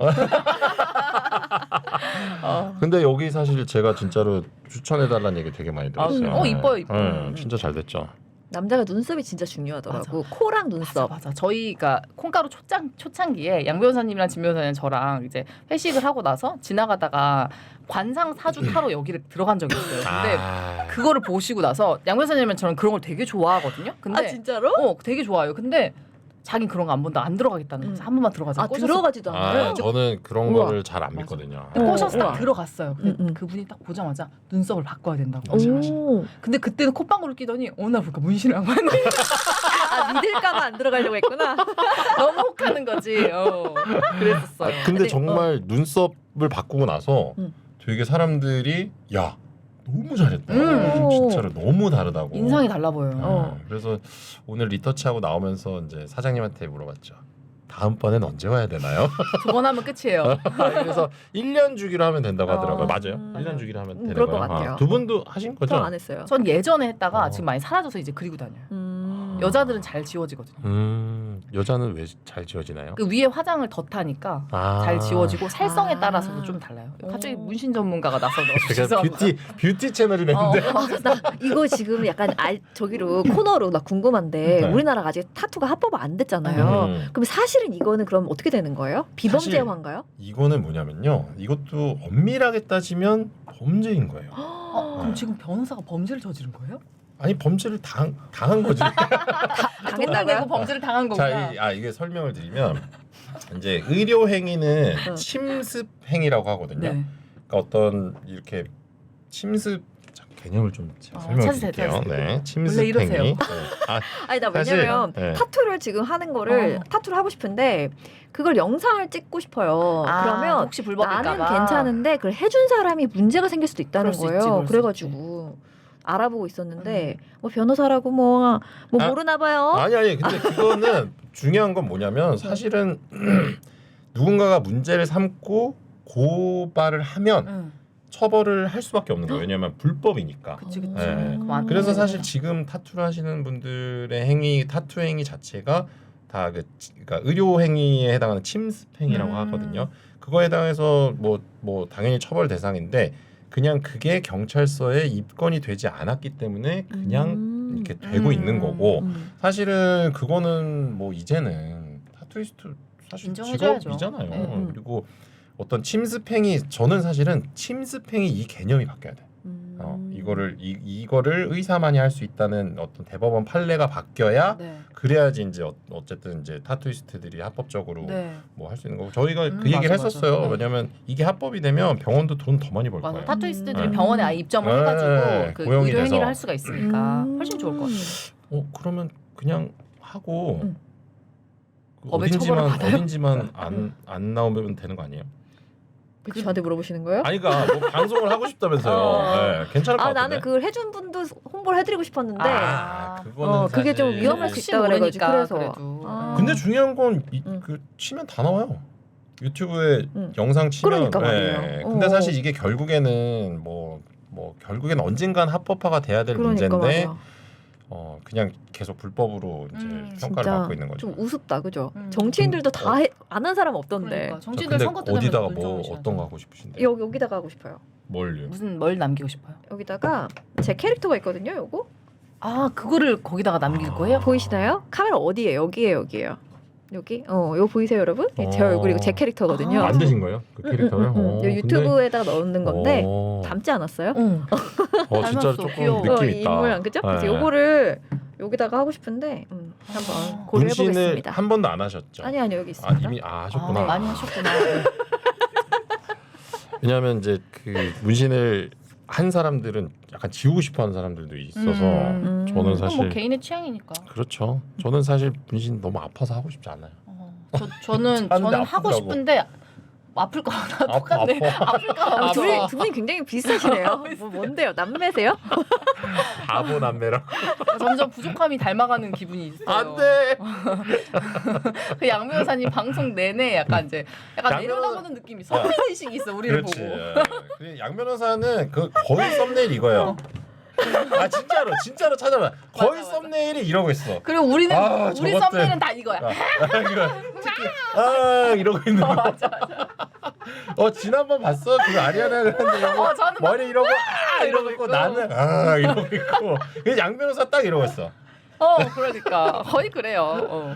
근데 여기 사실 제가 진짜로 추천해달라는 얘기 되게 많이 들었어요. 이뻐요, 이뻐. 진짜 잘 됐죠. 남자가 눈썹이 진짜 중요하더라고. 코랑 눈썹. 맞아. 저희가 콩가루 초창기에 양 변호사님이랑 진 변호사님 저랑 이제 회식을 하고 나서 지나가다가 관상 사주 타로 여기를 들어간 적이 있어요. 근데 그거를 보시고 나서 양 변호사님은 저는 그런 걸 되게 좋아하거든요. 근데 진짜로? 되게 좋아요. 근데 자긴 그런 거 안 본다. 안 들어가겠다는 거죠. 한 번만 들어가자. 들어가지도 않아요? 저는 그런 우와. 거를 잘 안 믿거든요. 꼬셔서 딱 우와. 들어갔어요. 근데 그분이 딱 보자마자 눈썹을 바꿔야 된다고. 오. 근데 그때는 콧방울을 끼더니 어느 날 보니까 문신을 하고 왔네. 믿을까봐 안 들어가려고 했구나. 너무 혹하는 거지. 그랬었어요. 근데 정말 눈썹을 바꾸고 나서 되게 사람들이 야 너무 잘했다. 진짜로 너무 다르다고. 인상이 달라 보여요. 그래서 오늘 리터치하고 나오면서 이제 사장님한테 물어봤죠. 다음번엔 언제 와야 되나요? 2번 하면 끝이에요. 그래서 1년 주기로 하면 된다고 하더라고요. 맞아요. 1년 주기로 하면 되는 그럴 거예요. 것 같아요. 두 분도 하신 거죠? 저 안 했어요. 전 예전에 했다가 지금 많이 사라져서 이제 그리고 다녀요. 여자들은 잘 지워지거든요. 여자는 왜 잘 지워지나요? 그 위에 화장을 덧하니까 잘 지워지고 살성에 따라서도 좀 달라요. 갑자기 문신 전문가가 나서서 제가 뷰티 채널이 됐는데 나 이거 지금 약간 저기로 코너로 나 궁금한데 우리나라가 아직 타투가 합법 안 됐잖아요. 그럼 사실은 이거는 그럼 어떻게 되는 거예요? 비범죄화인가요? 이거는 뭐냐면요. 이것도 엄밀하게 따지면 범죄인 거예요. 그럼 지금 변호사가 범죄를 저지른 거예요? 아니 범죄를 당한 거지. 돈을 내고 범죄를 당한 거구나. 자, 이게 설명을 드리면 이제 의료 행위는 침습 행위라고 하거든요. 네. 그러니까 어떤 이렇게 침습 개념을 좀 제가 설명을 드릴게요. 네, 침습 원래 이러세요. 행위. 아니 나 사실, 왜냐면 타투를 지금 하는 거를 타투를 하고 싶은데 그걸 영상을 찍고 싶어요. 그러면 혹시 불법일까 나는 봐. 괜찮은데 그걸 해준 사람이 문제가 생길 수도 있다는 그럴 수 거예요. 있지, 그럴 수 그래가지고 알아보고 있었는데 뭐 변호사라고 뭐 모르나 봐요. 아니 근데 그거는 중요한 건 뭐냐면 사실은 누군가가 문제를 삼고 고발을 하면 처벌을 할 수밖에 없는 거예요. 왜냐하면 불법이니까. 그치. 네. 그래서 사실 지금 타투를 하시는 분들의 행위, 타투 행위 자체가 다 그러니까 의료 행위에 해당하는 침습 행위라고 하거든요. 그거에 해당해서 뭐 당연히 처벌 대상인데 그냥 그게 경찰서에 입건이 되지 않았기 때문에 그냥 이렇게 되고 있는 거고 사실은 그거는 뭐 이제는 타투이스트 사실 인정해줘야죠. 직업이잖아요. 그리고 어떤 침습행위 저는 사실은 침습행위 이 개념이 바뀌어야 돼. 이거를 의사만이 할 수 있다는 어떤 대법원 판례가 바뀌어야 네. 그래야지 이제 어쨌든 이제 타투이스트들이 합법적으로 네. 뭐 할 수 있는 거고 저희가 그 얘기를 맞아, 했었어요. 맞아. 왜냐하면 이게 합법이 되면 병원도 돈 더 많이 벌 맞아. 거예요. 타투이스트들이 네. 병원에 아예 입점을 네, 해가지고 그 고용이 의료 행위를 돼서. 할 수가 있으니까 훨씬 좋을 것 같아요. 그러면 그냥 하고 그 법의 처벌을 받아요? 어딘지만 안 나오면 되는 거 아니에요? 그 저한테 물어보시는 거예요? 아니 그러니까 뭐 방송을 하고 싶다면서요. 네, 괜찮을 것 같은데. 나는 그걸 해준 분도 홍보를 해드리고 싶었는데 그거는 그게 좀 사실- 위험할 수 혹시 있다 그래가지고 모르니까 그래서 그래도. 근데 중요한 건 응. 그 치면 다 나와요. 유튜브에 응. 영상 치면. 그러니까 말이에요. 근데 사실 이게 결국에는 뭐 결국에는 언젠간 합법화가 돼야 될 그러니까 문제인데 말이야. 그냥 계속 불법으로 이제 평가를 진짜 받고 있는 거죠. 좀 우습다 그죠? 정치인들도 다 아는 사람 없던데. 그러니까 자, 정치인들 근데 선거 때문에 어디다가 눈 뭐 좋으셔야죠. 어떤 거 하고 싶으신데? 여기다가 하고 싶어요. 뭘요? 무슨 뭘 남기고 싶어요? 여기다가 제 캐릭터가 있거든요. 요거 아 그거를 거기다가 남길 거예요? 보이시나요? 카메라 어디에? 여기에요. 여기? 요 보이세요, 여러분? 제 얼굴이고 제 캐릭터거든요. 아, 만드신 거예요? 그 캐릭터를? 요 유튜브에다가 넣는 건데 오. 닮지 않았어요? 응. 진짜 닮았어, 조금 귀여워. 느낌 이 있다. 모양 그죠? 그래서 네. 요거를 여기다가 하고 싶은데 한번 고려해 문신을 보겠습니다. 한 번도 안 하셨죠? 아니요 여기 있습니다. 이미 하셨구나. 많이 하셨구나. 왜냐하면 이제 그 문신을 한 사람들은 약간 지우고 싶어하는 사람들도 있어서 저는 그건 사실 뭐 개인의 취향이니까. 그렇죠. 저는 사실 문신 너무 아파서 하고 싶지 않아요. 저는 하는데 하고 아프더라고. 싶은데 아플까 봐 똑같네. 아파. 아플까 봐. 두 분이 굉장히 비슷하시네요. 뭔데요? 남매세요? 바보 남매랑 점점 부족함이 닮아가는 기분이 있어요. 안돼. 그 양묘 여사님 방송 내내 약간 이제 약간 양묘 내려다보는 느낌이 선배의식이 있어 우리를 그렇지. 보고. 그 양 변호사는 그 거의 썸네일 이거예요. 진짜로 찾아봐. 거의 맞아. 썸네일이 이러고 있어. 그리고 우리는 우리 저것들. 선배는 다 이거야. 이러고 있는 거. 지난번 봤어? 그 아리아나 그란데 이러고 저는 머리 이러고 이러고 있고 나는 이러고 있고. 그 양 변호사 딱 이러고 있어. 그러니까 거의 그래요.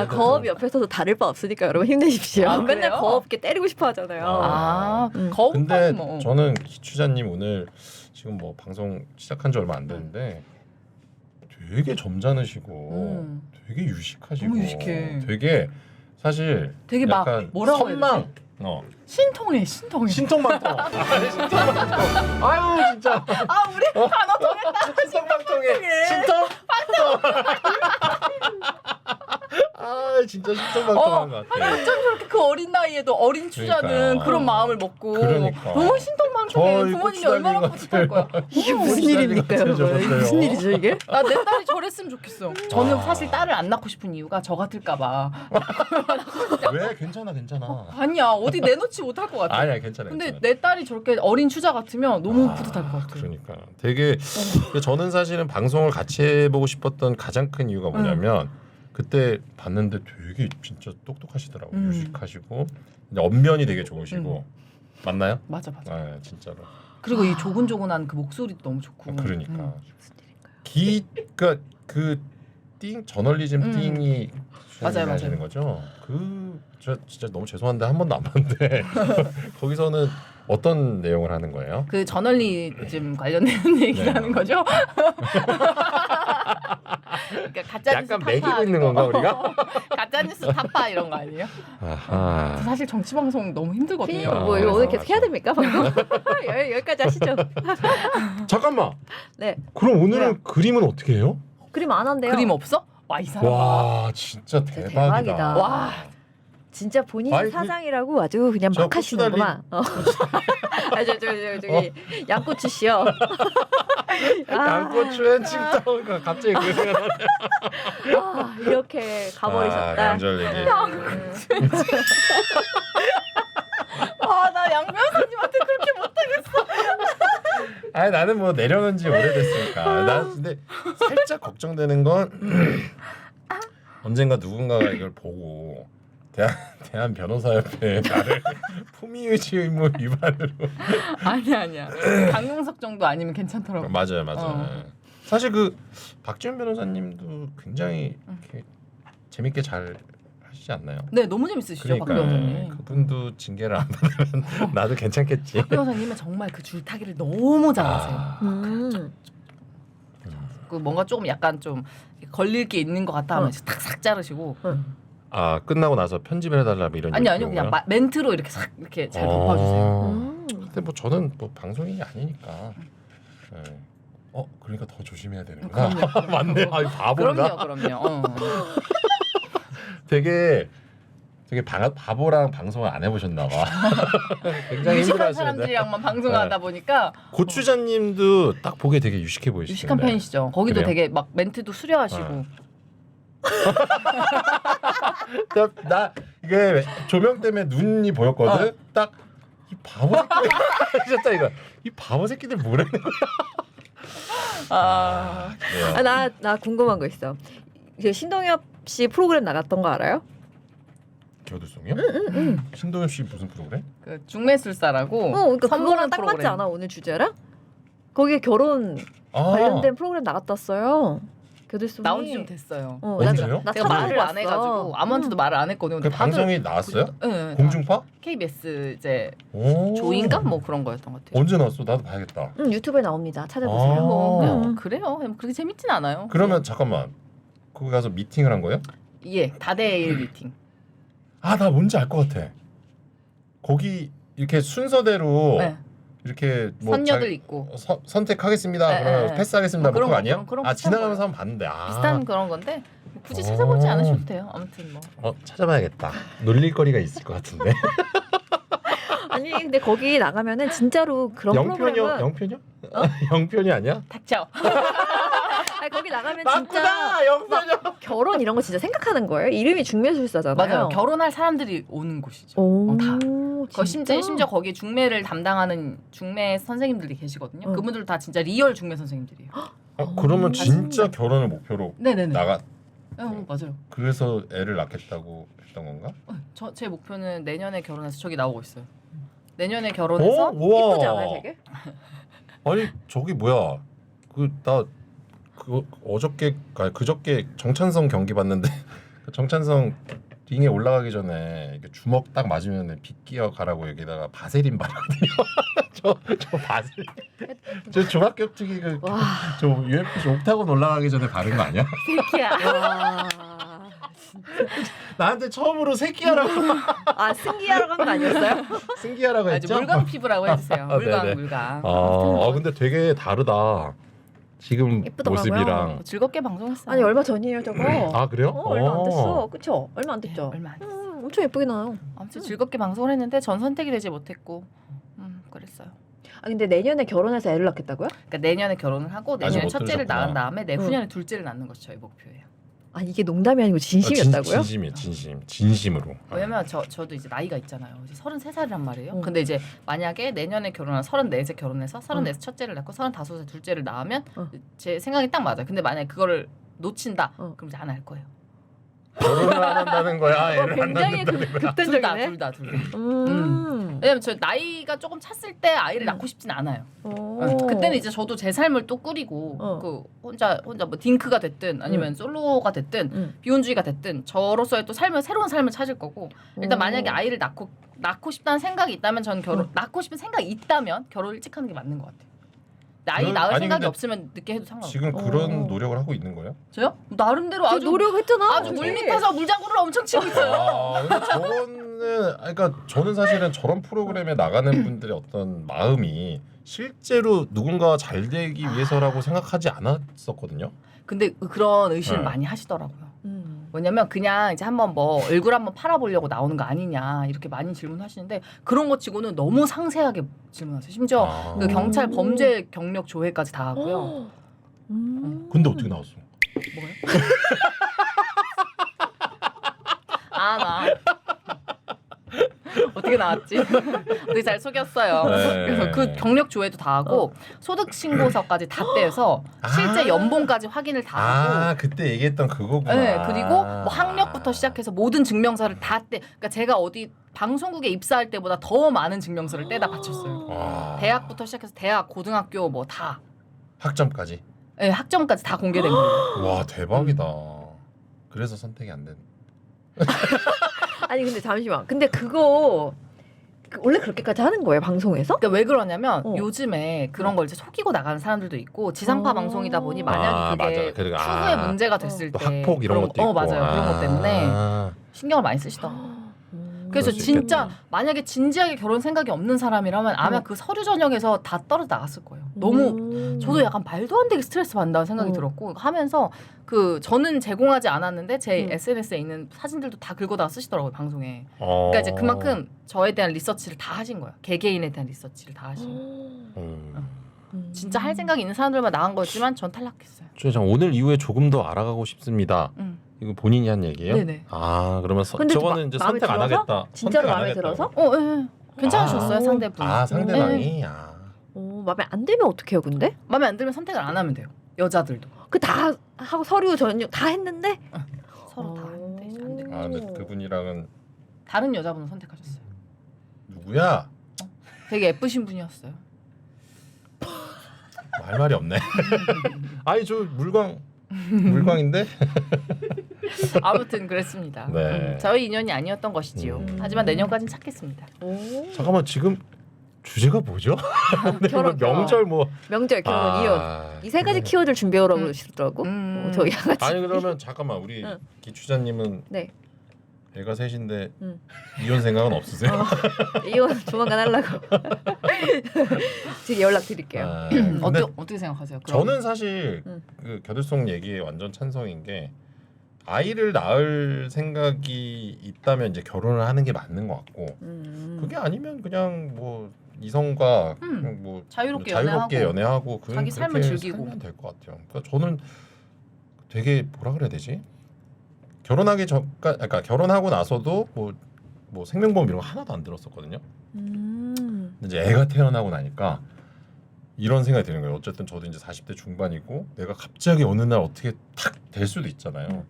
거업 옆에서도 다를 바 없으니까 여러분 힘내십시오. 아, 맨날 그래요? 거업게 때리고 싶어 하잖아요. 근데 거북한 뭐. 저는 기추자님 오늘 지금 뭐 방송 시작한 지 얼마 안 됐는데 되게 점잖으시고 되게 유식하시고 너무 유식해. 되게 사실 되게 막 약간 뭐라고 해야 선망 신통해. 신통망통 아유 진짜 우리 단어 통했다. 신통망통해 신통 진짜 신통망통한 것 같아. 어쩜 저렇게 그 어린 나이에도 어린 추자는 그러니까요. 그런 마음을 먹고 그러니까. 너무 신통망통해. 저희 부모님이 고추 얼마나 달린 뿌듯할 거야. 이게 무슨 일입니까, 여러분? 무슨 일이죠 이게? 내 딸이 저랬으면 좋겠어. 저는 사실 딸을 안 낳고 싶은 이유가 저 같을까봐. 왜 괜찮아. 아니야 어디 내놓지 못할 것 같아. 아니야 괜찮아. 근데 괜찮아. 내 딸이 저렇게 어린 추자 같으면 너무 뿌듯할 것 같아. 그러니까 되게 저는 사실은 방송을 같이 해보고 싶었던 가장 큰 이유가 뭐냐면 그때 봤는데 되게 진짜 똑똑하시더라고요. 유식하시고 언변이 되게 좋으시고 맞나요? 맞아. 진짜로. 그리고 이 조근조근한 그 목소리도 너무 좋고. 그러니까 그러니까 그띵 저널리즘 띵이 맞아요. 하시는 거죠. 저 진짜 너무 죄송한데 한 번도 안 봤는데 거기서는 어떤 내용을 하는 거예요? 그 저널리즘 관련된 얘기를 하는 거죠. 그러니까 가짜뉴스 약간 타파 매기고 있는 건가 우리가? 가짜뉴스 타파 이런 거 아니에요? 사실 정치 방송 너무 힘들거든요. 뭐 이거 오늘 계속 해야 됩니까? 방금? 여기까지 하시죠. 잠깐만. 네. 그럼 오늘은 그림은 어떻게 해요? 그림 안 한대요. 그림 없어? 와 이 사람. 와 진짜 대박이다. 대박이다. 와. 진짜 본인 아니, 사장이라고 아주 그냥 저 막 하시는구만. 저기 양꼬치 씨요. 양꼬추엔 칭따오가 갑자기 그 생각나네. 이렇게 가버리셨다. 명절 얘기. 나 양변호사님한테 그렇게 못하겠어. 아니 나는 뭐 내려놓은 지 오래됐으니까. 나 근데 살짝 걱정되는 건 언젠가 누군가가 이걸 보고 대한 변호사협회에 나를 품위유지 의무 위반으로. 아니야. 강용석 정도 아니면 괜찮더라고. 맞아요. 사실 그 박지훈 변호사님도 굉장히 이렇게 재밌게 잘 하시지 않나요? 네, 너무 재밌으시죠, 박 그러니까 변호사님. 그분도 징계를 안 받으면 나도 괜찮겠지. 박 변호사님은 정말 그 줄타기를 너무 잘하세요. 그 뭔가 조금 약간 좀 걸릴 게 있는 것 같다 하면 탁싹 자르시고. 아 끝나고 나서 편집을 해달라 뭐 이런. 아니요, 그냥 멘트로 이렇게 싹 이렇게 잘 덮어주세요. 근데 뭐 저는 뭐 방송이 아니니까. 네. 그러니까 더 조심해야 되는구나. 맞네. 아 바보인가? 그럼요. 되게 바보랑 방송을 안 해보셨나 봐. 굉장히 유식한 힘들어하시는데. 사람들이랑만 방송하다 보니까 고추자님도 딱 보기에 되게 유식해 보이시는데. 유식한 편이시죠. 거기도 그래요? 되게 막 멘트도 수려하시고. 나 이게 조명 때문에 눈이 보였거든. 딱 이 바보 새끼들 진짜 이거 이 바보 새끼들 뭐라는 거야. 아, 나 궁금한 거 있어. 이제 신동엽 씨 프로그램 나갔던 거 알아요? 교도송이요? 신동엽 씨 무슨 프로그램? 그 중매술사라고. 그러니까 선물하는 그거랑 딱 맞지 프로그램. 않아 오늘 주제랑? 거기에 결혼 관련된 프로그램 나갔다 왔어요. 교도송이 나온 지 좀 됐어요. 언제요? 나 제가 말을 안 찾아봤어. 해가지고 아무한테도 말을 안 했거든요. 그 근데 다들 방송이 나왔어요? 네, 공중파? KBS 이제 오. 조인가 뭐 그런 거였던 것 같아요. 언제 나왔어? 나도 봐야겠다. 유튜브에 나옵니다. 찾아보세요. 아. 뭐 그냥 음. 그래요. 그렇게 재밌진 않아요. 그러면 잠깐만. 거기 가서 미팅을 한 거예요? 예, 다대일 미팅. 아, 나 뭔지 알 것 같아. 거기 이렇게 순서대로 네. 이렇게 뭐 선녀들 있고 선택하겠습니다. 네, 그러면 네. 패스하겠습니다. 그런 그거 거, 아니야? 그런 거 아, 비슷한 지나가면서 거예요. 한번 봤는데. 아. 비슷한 그런 건데 굳이 어. 찾아보지 않으셔도 돼요. 아무튼 뭐. 찾아봐야겠다. 놀릴 거리가 있을 것 같은데. 아니 근데 거기 나가면은 진짜로 그런 프로그램은 영편이요? 영편이 아니야? 닥쳐. 아니, 거기 나가면 진짜 맞구나. 영편이요. 결혼 이런 거 진짜 생각하는 거예요. 이름이 중매술사잖아요. 맞아요. 결혼할 사람들이 오는 곳이죠. 오, 다. 진짜? 심지어 거기 중매를 담당하는 중매 선생님들이 계시거든요. 그분들 다 진짜 리얼 중매 선생님들이에요. 그러면 진짜 결혼을 목표로 네네네. 나가. 맞아요. 그래서 애를 낳겠다고 했던 건가? 제 목표는 내년에 결혼해서 저기 나오고 있어요. 내년에 결혼해서 우와. 이쁘지 않아요, 되게? 아니 저기 뭐야? 어저께 그저께 정찬성 경기 봤는데 정찬성 링에 올라가기 전에 이렇게 주먹 딱 맞으면 빗기어 가라고 여기다가 바세린 바르거든요. 저 바세린. 저 종합격투기 저 UFC 옥타곤 올라가기 전에 바른 거 아니야? 새끼야. 와. 나한테 처음으로 새끼야라고 아 승기하러 간 거 아니었어요? 승기야라고 아주 했죠? 물광 피부라고 해주세요. 네네. 물광. 근데 되게 다르다. 지금 예쁘더라고요. 모습이랑. 즐겁게 방송했어요. 아니 얼마 전이에요 저거. 아 그래요? 얼마 안 됐어. 그쵸? 얼마 안 됐죠? 얼마 안 됐어요. 엄청 예쁘게 나요. 아무튼 즐겁게 방송을 했는데 전 선택이 되지 못했고 그랬어요. 아 근데 내년에 결혼해서 애를 낳겠다고요? 그러니까 내년에 결혼을 하고 아직 내년에 못 첫째를 들으셨구나. 낳은 다음에 내후년에 둘째를 낳는 것이 저의 목표예요. 아 이게 농담이 아니고 진심이었다고요? 진심이에요, 진심으로. 왜냐면 저도 이제 나이가 있잖아요. 이제 33살이란 말이에요. 근데 이제 만약에 내년에 결혼한 34세 결혼해서 34세 첫째를 낳고 35세 둘째를 낳으면 제 생각이 딱 맞아요. 근데 만약에 그거를 놓친다. 그럼 이제 안 할 거예요. 결혼을 안 한다는 거야. 애를 안 굉장히 낳는다는 거야. 극단적이네. 둘 다. 왜냐면 저 나이가 조금 찼을 때 아이를 낳고 싶진 않아요. 그때는 이제 저도 제 삶을 또 꾸리고 그 혼자 뭐 딩크가 됐든 아니면 솔로가 됐든 비혼주의가 됐든 저로서의 또 새로운 삶을 찾을 거고 일단 만약에 아이를 낳고 싶다는 생각이 있다면 저는 낳고 싶은 생각이 있다면 결혼 일찍 하는 게 맞는 것 같아요. 아이 낳을 아니, 생각이 근데 없으면 늦게 해도 상관없어요. 지금 그런 노력을 하고 있는 거예요? 저요? 나름대로 아주 노력했잖아. 아주 물밑에서 물장구를 엄청 치고 있어요. 근데 그러니까 저는 사실은 저런 프로그램에 나가는 분들의 어떤 마음이 실제로 누군가가 잘 되기 위해서라고 생각하지 않았었거든요. 근데 그런 의심을 많이 하시더라고요. 음. 왜냐면 그냥 이제 한번 뭐 얼굴 한번 팔아보려고 나오는 거 아니냐 이렇게 많이 질문하시는데 그런 것 치고는 너무 상세하게 질문하세요. 심지어 그 경찰 범죄 경력 조회까지 다 하고요. 근데 어떻게 나왔어? 뭐요? 나 어떻게 나왔지? 어떻게 잘 속였어요. 네. 그래서 그 경력 조회도 다 하고 소득 신고서까지 다 떼서 실제 연봉까지 확인을 다 하고. 그때 얘기했던 그거구나. 네, 그리고 뭐 학력부터 시작해서 모든 증명서를 다 그러니까 제가 어디 방송국에 입사할 때보다 더 많은 증명서를 떼다 바쳤어요. 대학부터 시작해서 대학, 고등학교 뭐 다. 학점까지. 네, 학점까지 다 공개된 거예요. 와 대박이다. 그래서 선택이 안 된. 아니 근데 잠시만. 근데 그거 원래 그렇게까지 하는 거예요 방송에서? 그러니까 왜 그러냐면 어. 요즘에 그런 걸 이제 속이고 나가는 사람들도 있고 지상파 어. 방송이다 보니 만약에 그게 맞아. 추후에 문제가 됐을 또 때 학폭 이런 그런 것도 있고. 맞아요. 그런 것 때문에 아. 신경을 많이 쓰시더라고요. 그래서 그럴 수 진짜 있겠다. 만약에 진지하게 결혼 생각이 없는 사람이라면 아마 어. 그 서류 전형에서 다 떨어져 나갔을 거예요. 너무 저도 약간 말도 안 되게 스트레스 받는다는 생각이 들었고 하면서 그 저는 제공하지 않았는데 제 SNS에 있는 사진들도 다 긁어다가 쓰시더라고요 방송에. 그러니까 이제 그만큼 저에 대한 리서치를 다 하신 거예요. 개개인에 대한 리서치를 다 하신 거예요. 진짜 할 생각이 있는 사람들만 나간 거지만 전 탈락했어요. 저 오늘 이후에 조금 더 알아가고 싶습니다. 이거 본인이 한 얘기예요? 네네. 아 그러면 근데 저거는 이제 마음에 선택 안 들어서? 하겠다. 진짜로 선택 안 마음에 하겠다고. 들어서? 예. 괜찮으셨어요 상대분. 아 상대방이. 네. 아. 마음에 안 들면 어떡해요 근데? 마음에 안 들면 선택을 안 하면 돼요. 여자들도 그 다 하고 서류 전형 다 했는데 서로 다 하는데 안 되고 아 근데 그분이랑은 다른 여자분을 선택하셨어요. 누구야? 되게 예쁘신 분이었어요. 할 말이 없네. 아니 저 물광인데. 아무튼 그랬습니다. 네. 저희 인연이 아니었던 것이지요. 하지만 내년까지는 찾겠습니다. 잠깐만 지금 주제가 뭐죠? 결혼, 명절 뭐 명절 결혼 이혼 이 세 가지 키워드를 준비하라고 그러시더라고. 저희 양아치. 아니 그러면 잠깐만 우리 기추자님은 네. 애가 셋인데 이혼 생각은 없으세요? 이혼 조만간 하려고. 지금 연락 드릴게요. 아, 근데 어떻게 생각하세요? 그럼? 저는 사실 그 겨들송 얘기에 완전 찬성인 게 아이를 낳을 생각이 있다면 이제 결혼을 하는 게 맞는 것 같고 그게 아니면 그냥 뭐 이성과 뭐 자유롭게 연애하고 자기 삶을 즐기고 살면 될 것 같아요. 그러니까 저는 되게 뭐라 그래야 되지? 결혼하기 전, 그러니까 결혼하고 나서도 뭐 생명보험 이런 거 하나도 안 들었었거든요. 근데 이제 애가 태어나고 나니까 이런 생각이 드는 거예요. 어쨌든 저도 이제 40대 중반이고 내가 갑자기 어느 날 어떻게 탁 될 수도 있잖아요.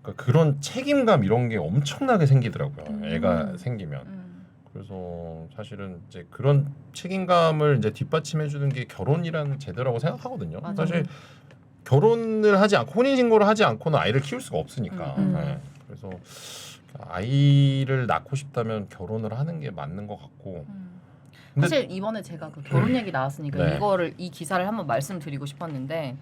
그러니까 그런 책임감 이런 게 엄청나게 생기더라고요. 애가 생기면. 그래서 사실은 이제 그런 책임감을 이제 뒷받침해 주는 게 결혼이라는 제도라고 생각하거든요. 맞아요. 사실 결혼을 하지 않고 혼인 신고를 하지 않고는 아이를 키울 수가 없으니까. 네. 그래서 아이를 낳고 싶다면 결혼을 하는 게 맞는 것 같고. 근데 사실 이번에 제가 그 결혼 얘기 나왔으니까 네. 이 기사를 한번 말씀드리고 싶었는데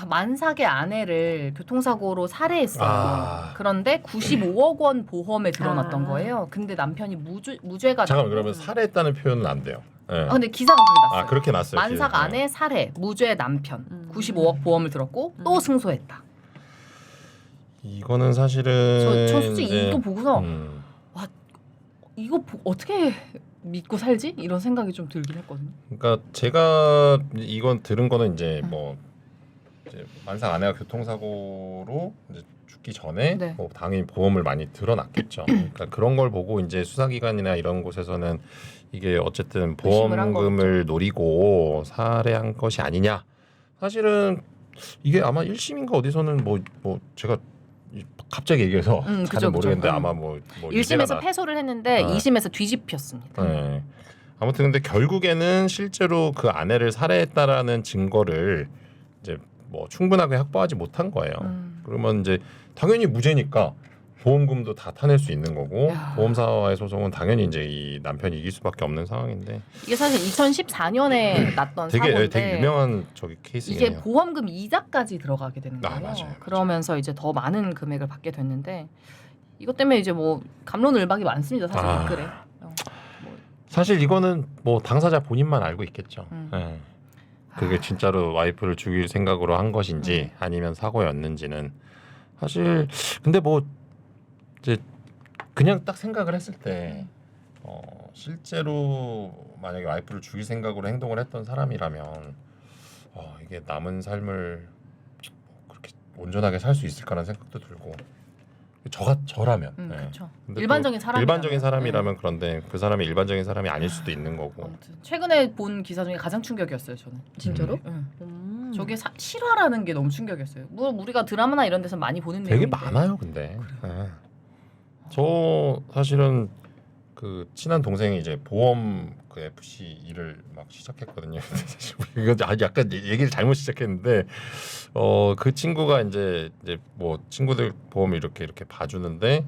만삭의 아내를 교통사고로 살해했어요. 그런데 95억 원 보험에 들어놨던 거예요. 근데 남편이 무죄가 잠깐만 그러면 살해했다는 표현은 안 돼요. 네. 근데 기사가 그렇게 났어요. 그렇게 났어요. 만삭 기사에. 아내 살해, 무죄 남편, 95억 보험을 들었고 또 승소했다. 이거는 사실은 저 솔직히 이제, 이거 보고서 와 이거 어떻게 믿고 살지? 이런 생각이 좀 들긴 했거든요. 그러니까 제가 이건 들은 거는 이제 뭐 이제 만삭 아내가 교통사고로 이제 죽기 전에 네. 뭐 당연히 보험을 많이 들어놨겠죠. 그러니까 그런 걸 보고 이제 수사기관이나 이런 곳에서는 이게 어쨌든 의심을 한 보험금을 노리고 살해한 것이 아니냐. 사실은 이게 아마 1심인가 어디서는 뭐 제가 갑자기 얘기해서 잘 그죠, 모르겠는데 그죠. 아마 뭐 1심에서 패소를 했는데 2심에서 뒤집혔습니다. 네. 아무튼 근데 결국에는 실제로 그 아내를 살해했다라는 증거를 이제 뭐 충분하게 확보하지 못한 거예요. 그러면 이제 당연히 무죄니까 보험금도 다 타낼 수 있는 거고 보험사와의 소송은 당연히 이제 이 남편이 이길 수밖에 없는 상황인데 이게 사실 2014년에 났던 사고인데 되게 유명한 저기 케이스예요. 이게 보험금 이자까지 들어가게 되는 거예요. 맞아요. 그러면서 이제 더 많은 금액을 받게 됐는데 이것 때문에 이제 뭐 갑론을박이 많습니다. 사실 댓글에. 사실 이거는 뭐 당사자 본인만 알고 있겠죠. 네. 그게 진짜로 와이프를 죽일 생각으로 한 것인지 아니면 사고였는지는 사실 근데 뭐 이제 그냥 딱 생각을 했을 때 실제로 만약에 와이프를 죽일 생각으로 행동을 했던 사람이라면 이게 남은 삶을 그렇게 온전하게 살 수 있을까라는 생각도 들고 저라면 그렇죠. 근데 일반적인 또 사람이라면, 일반적인 사람이라면 그런데 그 사람이 일반적인 사람이 아닐 수도 있는 거고 아무튼 최근에 본 기사 중에 가장 충격이었어요. 저는. 진짜로? 저게 실화라는 게 너무 충격이었어요. 뭐 우리가 드라마나 이런 데서 많이 보는 되게 내용인데. 많아요, 근데. 저 사실은 그 친한 동생이 이제 보험 그 FC 일을 막 시작했거든요. 이거 약간 얘기를 잘못 시작했는데 그 친구가 이제 뭐 친구들 보험 이렇게 봐주는데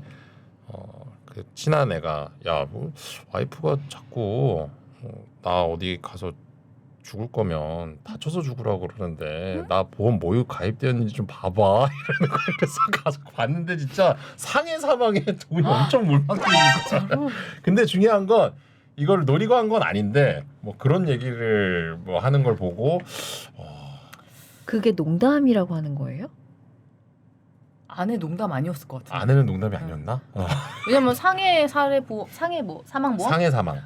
그 친한 애가 야 뭐 와이프가 자꾸 나 어디 가서 죽을 거면 다쳐서 죽으라고 그러는데 나 보험 모유 가입되었는지 좀 봐봐 이러는 거예요. 그래서 가서 봤는데 진짜 상해 사망에 돈이 엄청 몰빵되는 거야. 근데 중요한 건 이걸 노리고 한 건 아닌데 뭐 그런 얘기를 뭐 하는 걸 보고 그게 농담이라고 하는 거예요? 아내 농담 아니었을 것 같아요. 아내는 농담이 아니었나? 왜냐면 상해 사망 뭐 상해 사망.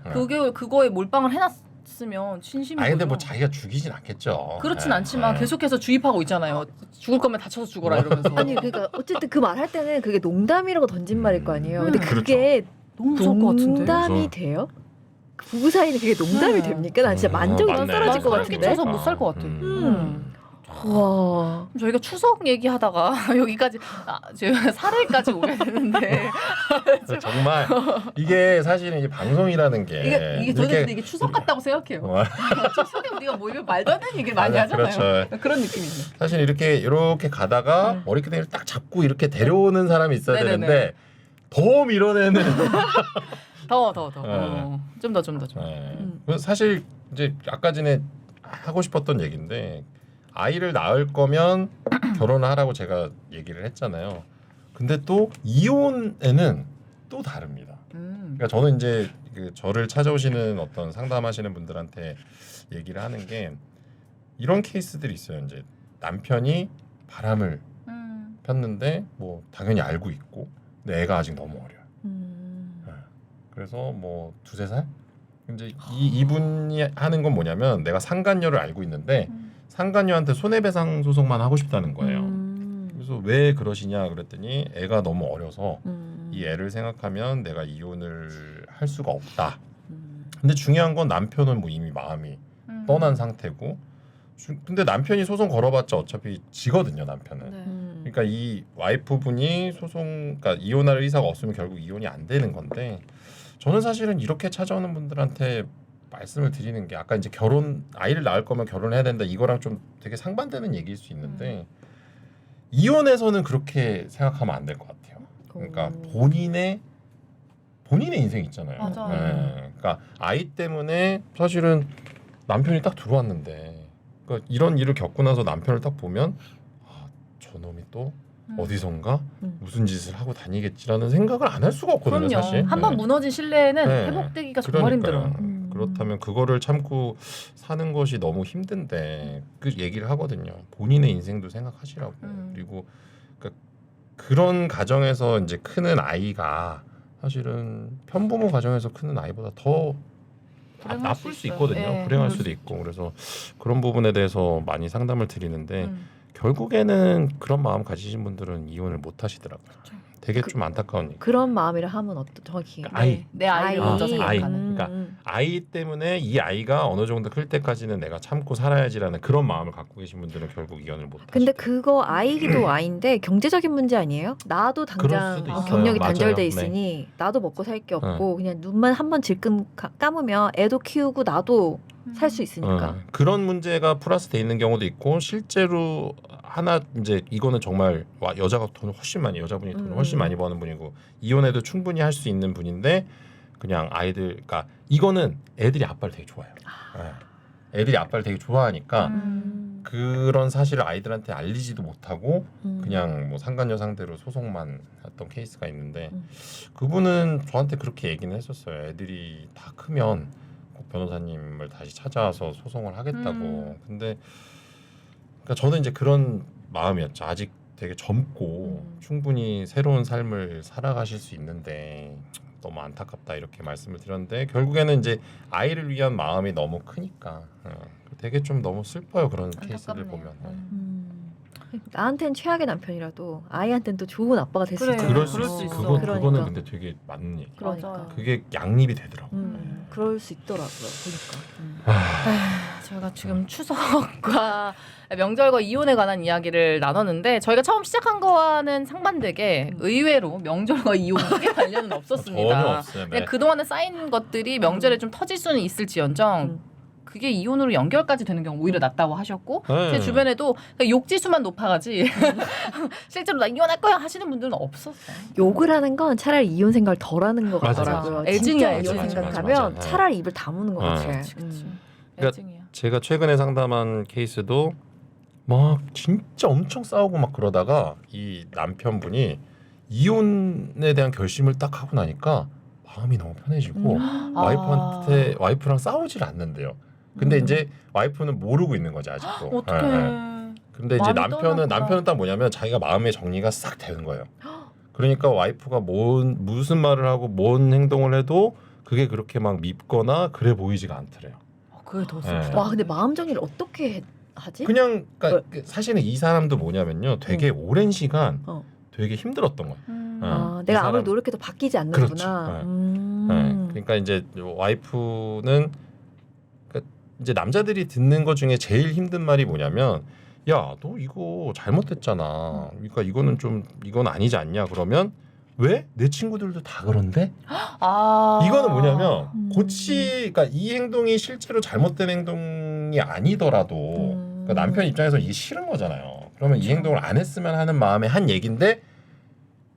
그거에 몰빵을 해놨으면 진심이죠. 아니 근데 뭐 자기가 죽이진 않겠죠. 그렇진 네, 않지만 네. 계속해서 주입하고 있잖아요. 죽을 거면 다쳐서 죽어라 이러면서. 아니 그러니까 어쨌든 그 말 할 때는 그게 농담이라고 던진 말일 거 아니에요. 근데 그게 너무 무서울 것 같은데. 농담이 무서워. 돼요? 그 부부 사이는 그게 농담이 네. 됩니까? 난 진짜 만족이 맞네. 떨어질 것 난 같은데. 끼쳐서 못 살 것 같아. 와. 저희가 추석 얘기하다가 여기까지 제가 사례까지 오게 되는데 정말 이게 사실은 이 방송이라는 게 이게 저는 근데 이게 추석 같다고 생각해요. 추석에 우리가 모이면 말도 안 되는 얘기를 많이 하잖아요. 그렇죠. 그런 느낌이 있네. 사실 이렇게 가다가 머리끄댕이를 딱 잡고 이렇게 데려오는 사람이 있어야 네네네. 되는데 더 밀어내는. 더. 네. 좀 더. 네. 그래서 사실 이제 아까 전에 하고 싶었던 얘기인데 아이를 낳을 거면 결혼을 하라고 제가 얘기를 했잖아요. 근데 또 이혼에는 또 다릅니다. 그러니까 저는 이제 그 저를 찾아오시는 어떤 상담하시는 분들한테 얘기를 하는 게 이런 케이스들이 있어요. 이제 남편이 바람을 폈는데 뭐 당연히 알고 있고 근데 애가 아직 너무 어려요. 그래서 뭐 2-3살? 이제 이분이 하는 건 뭐냐면 내가 상간녀를 알고 있는데 상간녀한테 손해배상 소송만 하고 싶다는 거예요. 그래서 왜 그러시냐 그랬더니 애가 너무 어려서 이 애를 생각하면 내가 이혼을 할 수가 없다. 근데 중요한 건 남편은 뭐 이미 마음이 떠난 상태고 근데 남편이 소송 걸어봤자 어차피 지거든요 남편은. 네. 그러니까 이 와이프분이 그러니까 이혼할 의사가 없으면 결국 이혼이 안 되는 건데 저는 사실은 이렇게 찾아오는 분들한테 말씀을 드리는 게 아까 이제 아이를 낳을 거면 결혼해야 된다 이거랑 좀 되게 상반되는 얘기일 수 있는데 이혼에서는 그렇게 생각하면 안 될 것 같아요. 그러니까 본인의 인생이 있잖아요. 맞아. 네. 그러니까 아이 때문에 사실은 남편이 딱 들어왔는데 그러니까 이런 일을 겪고 나서 남편을 딱 보면 저놈이 또 어디선가 무슨 짓을 하고 다니겠지라는 생각을 안 할 수가 없거든요. 그럼요. 사실. 한번 네. 무너진 신뢰는 네. 회복되기가 정말 그러니까요. 힘들어요. 그렇다면 그거를 참고 사는 것이 너무 힘든데 그 얘기를 하거든요. 본인의 인생도 생각하시라고. 그리고 그런 가정에서 이제 크는 아이가 사실은 편부모 가정에서 크는 아이보다 더 나쁠 수 있거든요. 네, 불행할 그럴 수도 수 있고. 그래서 그런 부분에 대해서 많이 상담을 드리는데 결국에는 그런 마음 가지신 분들은 이혼을 못 하시더라고요. 되게 좀 안타까운 얘기. 그런 마음이라 하면 정확히 아이. 내 아이를 먼저 아이. 생각하는. 그러니까 아이 때문에 이 아이가 어느 정도 클 때까지는 내가 참고 살아야지라는 그런 마음을 갖고 계신 분들은 결국 이혼을 못 하시죠. 근데 그거 아이기도 아이인데 경제적인 문제 아니에요? 나도 그럴 당장 수도 있어요. 경력이 맞아요. 단절돼 네. 있으니 나도 먹고 살 게 없고 그냥 눈만 한번 질끈 감으면 애도 키우고 나도 살 수 있으니까. 그런 문제가 플러스돼 있는 경우도 있고 실제로 하나 이제 이거는 정말 여자가 돈을 훨씬 많이 여자분이 돈을 훨씬 많이 버는 분이고 이혼해도 충분히 할 수 있는 분인데 그냥 그러니까 이거는 애들이 아빠를 되게 좋아해요. 네. 애들이 아빠를 되게 좋아하니까 그런 사실을 아이들한테 알리지도 못하고 그냥 뭐 상간녀 상대로 소송만 했던 케이스가 있는데 그분은 저한테 그렇게 얘기는 했었어요. 애들이 다 크면 꼭 변호사님을 다시 찾아와서 소송을 하겠다고. 근데 그러니까 저는 이제 그런 마음이었죠. 아직 되게 젊고 충분히 새로운 삶을 살아가실 수 있는데 너무 안타깝다 이렇게 말씀을 드렸는데 결국에는 이제 아이를 위한 마음이 너무 크니까 되게 좀 너무 슬퍼요. 그런 케이스를 보면. 나한텐 최악의 남편이라도 아이한텐 또 좋은 아빠가 될 수 그래, 있잖아요. 그럴 그럴 수 수 있어. 있어. 그거는 근데 되게 맞는 얘기. 그러니까. 맞아요. 그게 양립이 되더라고. 그럴 수 있더라고요. 보니까. 저희가 지금 추석과 명절과 이혼에 관한 이야기를 나눴는데 저희가 처음 시작한 거와는 상반되게 의외로 명절과 이혼에 크게 관련은 없었습니다. 전혀 없어요. 그냥 그동안에 쌓인 것들이 명절에 좀 터질 수는 있을지언정 그게 이혼으로 연결까지 되는 경우 오히려 낫다고 하셨고 네. 제 주변에도 욕지수만 높아가지 실제로 나 이혼할 거야 하시는 분들은 없었어요. 욕을 하는 건 차라리 이혼 생각을 덜 하는 것 맞아, 같더라고요. 맞아. 진짜 애증이야, 이혼 애증. 생각하면 맞아. 차라리 입을 다무는 것 같아. 그치. 그러니까 애증이야. 제가 최근에 상담한 케이스도 막 진짜 엄청 싸우고 막 그러다가 이 남편분이 이혼에 대한 결심을 딱 하고 나니까 마음이 너무 편해지고 와이프랑 싸우질 않는데요. 근데 이제 와이프는 모르고 있는 거지 아직도. 어떡해. 근데 이제 마음이 떠나구나. 남편은 딱 뭐냐면 자기가 마음의 정리가 싹 되는 거예요. 그러니까 와이프가 무슨 말을 하고 뭔 행동을 해도 그게 그렇게 막 밉거나 그래 보이지가 않더래요. 그게 더 네. 슬프다. 와 근데 마음 정리를 어떻게 하지? 그냥 그러니까 사실은 이 사람도 뭐냐면요, 되게 오랜 시간 어. 되게 힘들었던 거예요. 내가 이 사람- 아무리 노력해도 바뀌지 그렇죠. 않는구나. 네. 그러니까 이제 와이프는 그러니까 이제 남자들이 듣는 것 중에 제일 힘든 말이 뭐냐면, 야, 너 이거 잘못했잖아. 그러니까 이건 아니지 않냐? 그러면 왜? 내 친구들도 다 그런데? 이거는 뭐냐면 그러니까 이 행동이 실제로 잘못된 행동이 아니더라도 그러니까 남편 입장에서 이게 싫은 거잖아요. 그러면 이 행동을 안 했으면 하는 마음에 한 얘긴데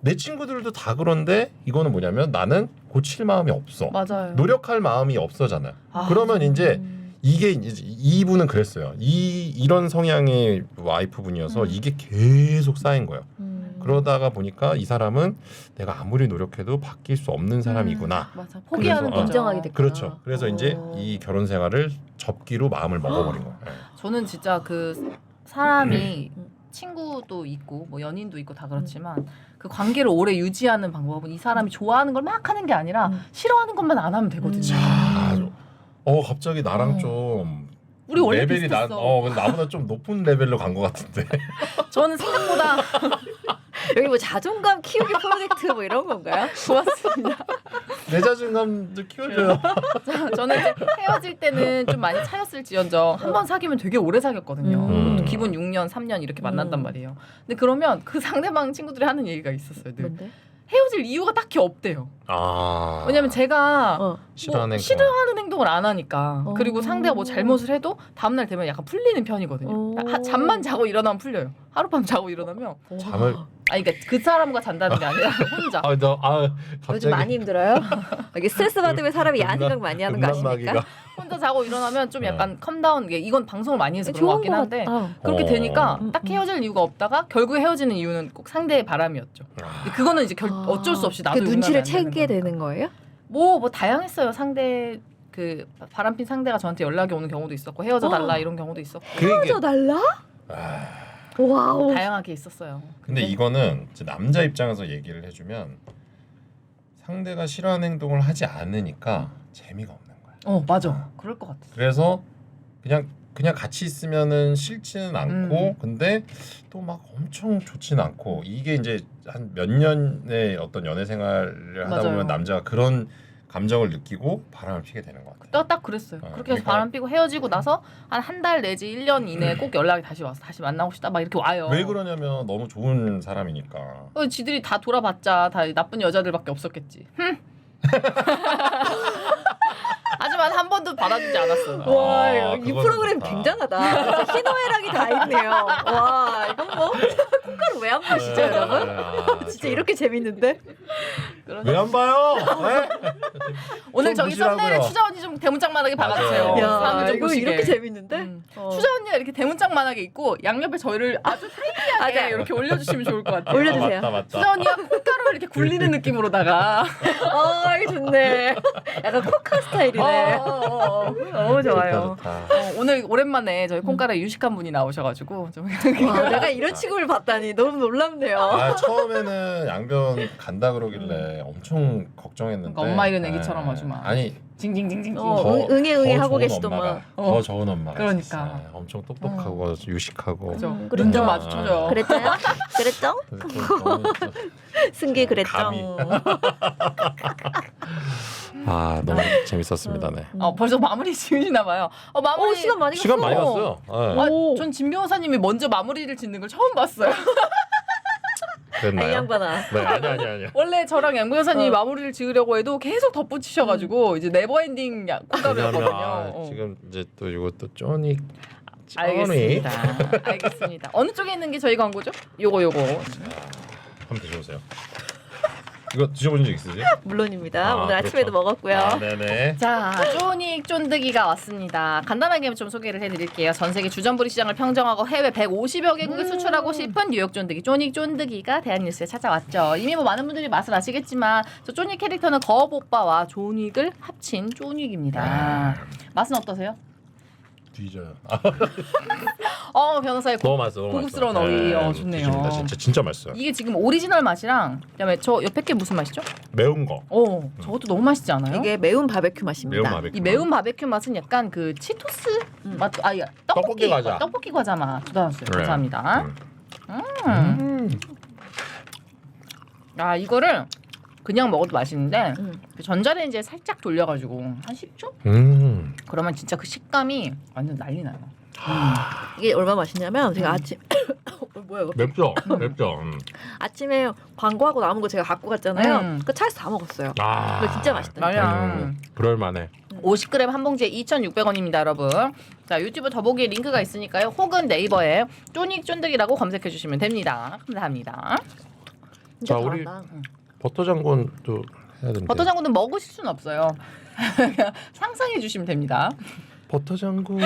내 친구들도 다 그런데 이거는 뭐냐면 나는 고칠 마음이 없어. 맞아요. 노력할 마음이 없어잖아요. 그러면 이제 이게 이제 이분은 그랬어요. 이런 성향의 와이프분이어서 이게 계속 쌓인 거예요. 그러다가 보니까 이 사람은 내가 아무리 노력해도 바뀔 수 없는 사람이구나. 맞아. 포기하는 그래서, 거죠. 인정하게 됐구나. 그렇죠. 그래서 이제 이 결혼 생활을 접기로 마음을 먹어버린 거예요. 네. 저는 진짜 그 사람이 친구도 있고 뭐 연인도 있고 다 그렇지만 그 관계를 오래 유지하는 방법은 이 사람이 좋아하는 걸 막 하는 게 아니라 싫어하는 것만 안 하면 되거든요. 자, 갑자기 나랑 좀 우리 원래 레벨이 비슷했어. 근데 나보다 좀 높은 레벨로 간 것 같은데. 저는 생각보다 여기 뭐 자존감 키우기 프로젝트 뭐 이런 건가요? 고맙습니다. 내 자존감도 키워줘요. 저는 이제 헤어질 때는 좀 많이 차였을지언정 한 번 사귀면 되게 오래 사귀었거든요. 기본 6년, 3년 이렇게 만난단 말이에요. 근데 그러면 그 상대방 친구들이 하는 얘기가 있었어요. 늘. 뭔데? 헤어질 이유가 딱히 없대요. 왜냐면 제가 싫어하는 싫어하는 행동을 안 하니까. 어. 그리고 상대가 뭐 잘못을 해도 다음날 되면 약간 풀리는 편이거든요. 잠만 자고 일어나면 풀려요. 하룻밤 자고 일어나면. 잠을 아니 그러니까 그 사람과 잔다는 게 아니라 혼자. 요즘 갑자기 많이 힘들어요? 여기 스트레스 받으면 사람이 야한 생각 많이 하는 거 아십니까? 음란마귀가. 혼자 자고 일어나면 좀 약간 컴다운 게 이건 방송을 많이 해서 그런 것 같긴 한데 그렇게 어. 되니까 딱 헤어질 이유가 없다가 결국에 헤어지는 이유는 꼭 상대의 바람이었죠. 근데 그거는 이제 어쩔 수 없이 나도 그 눈치를 용납이 안 되는 채게 거니까. 되는 거예요? 뭐 다양했어요. 상대 그 바람핀 상대가 저한테 연락이 오는 경우도 있었고 헤어져 달라 이런 경우도 있었고 헤어져 달라? 와우. 다양하게 있었어요. 근데 이거는 이제 남자 입장에서 얘기를 해주면 상대가 싫어하는 행동을 하지 않으니까 재미가 없는 거야. 맞아. 그럴 것 같아. 그래서 그냥 같이 있으면은 싫지는 않고 근데 또 막 엄청 좋지는 않고 이게 이제 한 몇 년의 어떤 연애 생활을 하다 맞아요. 보면 남자가 그런 감정을 느끼고 바람을 피게 되는 것 같아요. 딱 그랬어요. 그렇게 해서 그러니까- 바람 피고 헤어지고 나서 한 달 내지 1년 이내에 꼭 연락이 다시 와서 다시 만나고 싶다 막 이렇게 와요. 왜 그러냐면 너무 좋은 사람이니까. 지들이 다 돌아봤자 다 나쁜 여자들밖에 없었겠지. 하지만 한 번도 받아주지 않았어요. 와, 이 그거는 프로그램 좋다. 굉장하다. 진짜 희노애락이 다 있네요. 와, 이건 뭐 콩가루 왜 안 보시죠, 여러분? 진짜 이렇게 재밌는데? 왜 안 봐요? 네? 오늘 좀 저기 보시라고요. 썸네일에 추자 언니 좀 대문짝만하게 박아주세요. 맞아요. 사람들 야, 좀 이거 보시게. 이렇게 재밌는데? 추자 언니가 이렇게 대문짝만하게 있고 양옆에 저희를 아주 타이트하게 맞아요. 이렇게 올려주시면 좋을 것 같아요. 올려주세요. 맞다. 추자 언니가 콩가루를 이렇게 굴리는 느낌으로다가 이거 좋네. 약간 코카 스타일이네. 너무 좋아요. 좋다. 오늘 오랜만에 저희 콩가루에 유식한 분이 나오셔가지고 좀 와, 내가 이런 취급을 받다니 너무 놀랍네요. 처음에는 양변 간다 그러길래 엄청 걱정했는데. 그러니까 엄마 잃은 애기처럼 아주 막. 아니 징징징징. 응애 더 하고 좋은 계시더만. 엄마가, 더 좋은 엄마가 그러니까. 있었어요. 엄청 똑똑하고 유식하고. 그죠. 그렇죠. 눈 좀 마주쳐줘. 그랬어요? 그랬죠? 그래서 좀 너무 승기 그랬죠? 감히. 아 너무 재밌었습니다. 네. 벌써 마무리 지으시나 봐요. 마무리 시간 많이 갔어. 시간 많이 갔어요. 네. 전 진 변호사님이 먼저 마무리를 짓는 걸 처음 봤어요. 그랬나요? 양반아. 네, 아니. 원래 저랑 양 변호사님이 마무리를 지으려고 해도 계속 덧붙이셔가지고 이제 네버엔딩 콜라보였거든요. 지금 이제 또 이것도 쪼닉. 알겠습니다. 알겠습니다. 어느 쪽에 있는 게 저희 광고죠? 요거. 한번 드셔보세요. 이거 드셔본 적 있으세요? 물론입니다. 오늘 그렇죠. 아침에도 먹었고요. 아, 네네. 자, 쪼닉 쫀득이가 왔습니다. 간단하게 좀 소개를 해드릴게요. 전 세계 주전부리 시장을 평정하고 해외 150여 개국에 수출하고 싶은 뉴욕 쫀득이, 쪼닉 쫀득이가 대한뉴스에 찾아왔죠. 이미 뭐 많은 분들이 맛을 아시겠지만 저 쪼닉 캐릭터는 거업 오빠와 쪼닉을 합친 쪼닉입니다. 맛은 어떠세요? 뒤져요. 변호사의 너무 맛있어. 너무 고급스러운 맛있어. 어휘. 네, 좋네요. 드십니다. 진짜 맛있어요. 이게 지금 오리지널 맛이랑 그다음에 저 옆에 게 무슨 맛이죠? 매운 거. 저것도 너무 맛있지 않아요? 이게 매운 바베큐 맛입니다. 매운 바베큐. 이 매운 바베큐 맛은 약간 그 치토스 맛, 떡볶이 과자. 떡볶이 과자 맛. 주다놨어요. 네. 감사합니다. 이거를 그냥 먹어도 맛있는데 그 전자레인지에 살짝 돌려가지고 한 10초? 그러면 진짜 그 식감이 완전 난리 나요. 이게 얼마나 맛있냐면 제가 아침 뭐야 이거? 맵죠. 맵죠. 아침에 광고하고 남은 거 제가 갖고 갔잖아요. 그 차에서 다 먹었어요. 근데 진짜 맛있더라고요. 맞아요. 그럴만해. 50g 한 봉지에 2,600원입니다, 여러분. 자, 유튜브 더보기에 링크가 있으니까요. 혹은 네이버에 쪼닉 쫀득이라고 검색해 주시면 됩니다. 감사합니다. 진짜 자, 우리 잘한다. 버터 장군도 해야 되는데. 버터 장군은 먹으실 수는 없어요. 상상해 주시면 됩니다. 버터 장군.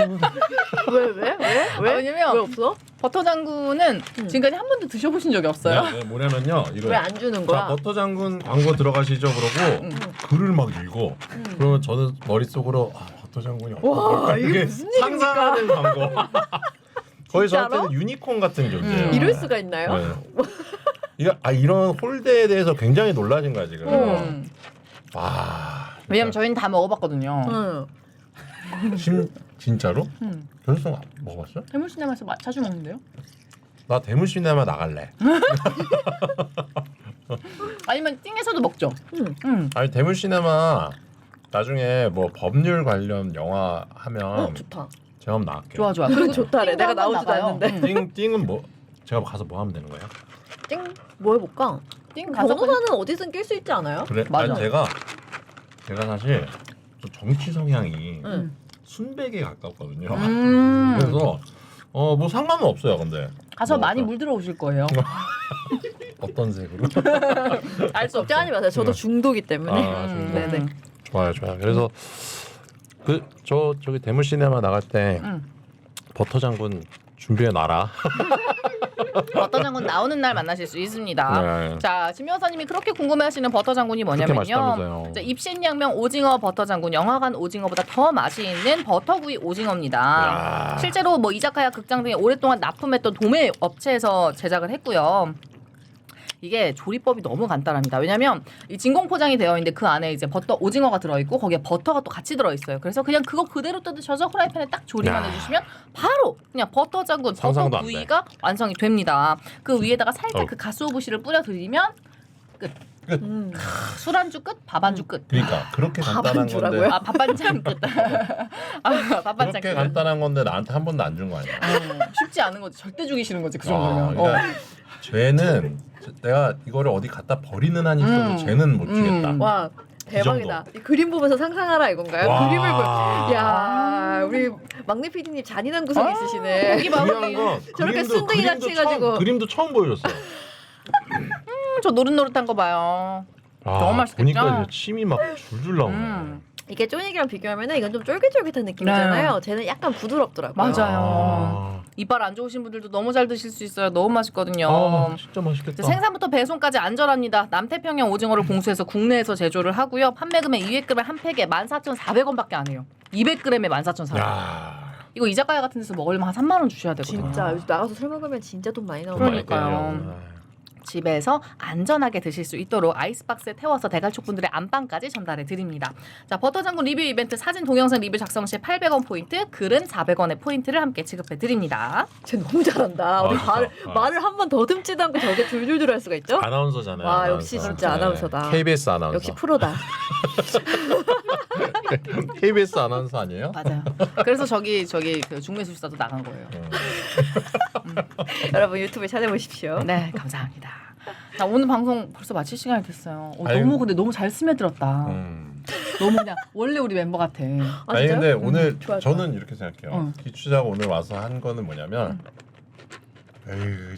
왜? 왜냐면 왜 없어? 버터 장군은 지금까지 한 번도 드셔보신 적이 없어요. 네, 뭐냐면요. 이거 왜 안 주는 자, 거야? 버터 장군 광고 들어가시죠 그러고 글을 막 읽어. 그러면 저는 머릿속으로 버터 장군이 와, 이게 무슨 일입니까? 상상하는 광고. 거의 진짜로? 저한테는 유니콘 같은 존재예요. 이럴 수가 있나요? 네. 이런 홀대에 대해서 굉장히 놀라신 거야 지금. 와. 왜냐면 저희는 다 먹어봤거든요. 응. 진짜로? 결승 먹어봤어? 해물시네마에서 자주 먹는데요? 나 대무시네마 나갈래. 아니면 띵에서도 먹죠. 아니 대무시네마 나중에 뭐 법률 관련 영화 하면 좋다. 제가 한번 나갈게요. 좋아. 그건 좋다래. 띵도 내가 한번 나오지도 나가요. 않는데. 띵은 뭐 제가 가서 뭐 하면 되는 거예요? 띵? 뭐 해볼까? 띵 가서 변호사는 어디든 낄 수 있지 않아요? 그래? 맞아. 아니, 제가 사실 좀 정치 성향이 응. 순백에 가깝거든요. 음. 그래서 뭐 상관은 없어요. 근데 가서 뭐 많이 물들어 오실 거예요. 어떤 색으로? 알 수 없죠. 걱정하지 마세요. 저도 중독이기 때문에. 아, 중독. 네네. 좋아요. 그래서 저기 대무시네마 나갈 때 버터 장군 준비해 놔라. 버터 장군 나오는 날 만나실 수 있습니다. 네. 자, 진 변호사님이 그렇게 궁금해하시는 버터 장군이 그렇게 뭐냐면요. 맛있다면서요. 자, 입신양명 오징어 버터 장군, 영화관 오징어보다 더 맛이 있는 버터구이 오징어입니다. 야. 실제로 뭐 이자카야 극장 등에 오랫동안 납품했던 도매 업체에서 제작을 했고요. 이게 조리법이 너무 간단합니다. 왜냐하면 이 진공 포장이 되어 있는데 그 안에 이제 버터 오징어가 들어있고 거기에 버터가 또 같이 들어있어요. 그래서 그냥 그거 그대로 뜯으셔서 후라이팬에 딱 조리만 야. 해주시면 바로 그냥 버터 장군 버터 상상도 안 돼. 구이가 완성이 됩니다. 그 위에다가 살짝 그 가스오부시를 뿌려드리면 술안주 끝, 밥안주 끝. 그러니까 그렇게 간단한 건데 주라고요? 밥반찬 끝. 밥반찬 그렇게 끝. 간단한 건데 나한테 한 번도 안 준 거 아니야? 쉽지 않은 거지. 절대 죽이시는 거지 그 정도면. 그러니까 쟤는 내가 이거를 어디 갖다 버리는 한이 있어도 쟤는 못 주겠다. 와 대박이다. 이 그림 보면서 상상하라 이건가요? 와. 그림을 야 우리 막내 PD님 잔인한 구석이 있으시네. 여기 봐. 중요한 건 저렇게 순둥이 같이 해가지고. 그림도 처음 보여줬어. 저 노릇노릇한 거 봐요. 너무 맛있겠죠? 보니까 이제 침이 막 줄줄 나오네. 이게 쪼닉이랑 비교하면은 이건 좀 쫄깃쫄깃한 느낌이잖아요. 쟤는 약간 부드럽더라고요. 맞아요. 이빨 안 좋으신 분들도 너무 잘 드실 수 있어요. 너무 맛있거든요. 진짜 맛있겠다. 생산부터 배송까지 안전합니다. 남태평양 오징어를 공수해서 국내에서 제조를 하고요. 판매금액 200g 한 팩에 14,400원밖에 안 해요. 200g에 14,400원. 야, 이거 이자카야 같은 데서 먹으려면 한 3만 원 주셔야 되거든요. 진짜 요즘 나가서 술 먹으면 진짜 돈 많이 나오는 그러니까요. 집에서 안전하게 드실 수 있도록 아이스박스에 태워서 대갈촉분들의 안방까지 전달해 드립니다. 자, 버터장군 리뷰 이벤트 사진 동영상 리뷰 작성 시 800원 포인트, 글은 400원의 포인트를 함께 지급해 드립니다. 쟤 너무 잘한다. 우리 말을 한 번 더듬지도 않고 저게 줄줄줄 할 수가 있죠? 아나운서잖아요. 와, 역시 진짜 아나운서다. KBS 아나운서. 역시 프로다. KBS 아나운서 아니에요? 맞아요. 그래서 저기 그 중매술사도 나간 거예요. 여러분 유튜브에 찾아보십시오. 네, 감사합니다. 자, 오늘 방송 벌써 마칠 시간이 됐어요. 아유. 근데 너무 잘 스며들었다. 너무 그냥 원래 우리 멤버 같아. 아니 진짜요? 근데 오늘 좋아. 저는 이렇게 생각해요. 기추자가 오늘 와서 한 거는 뭐냐면 에휴,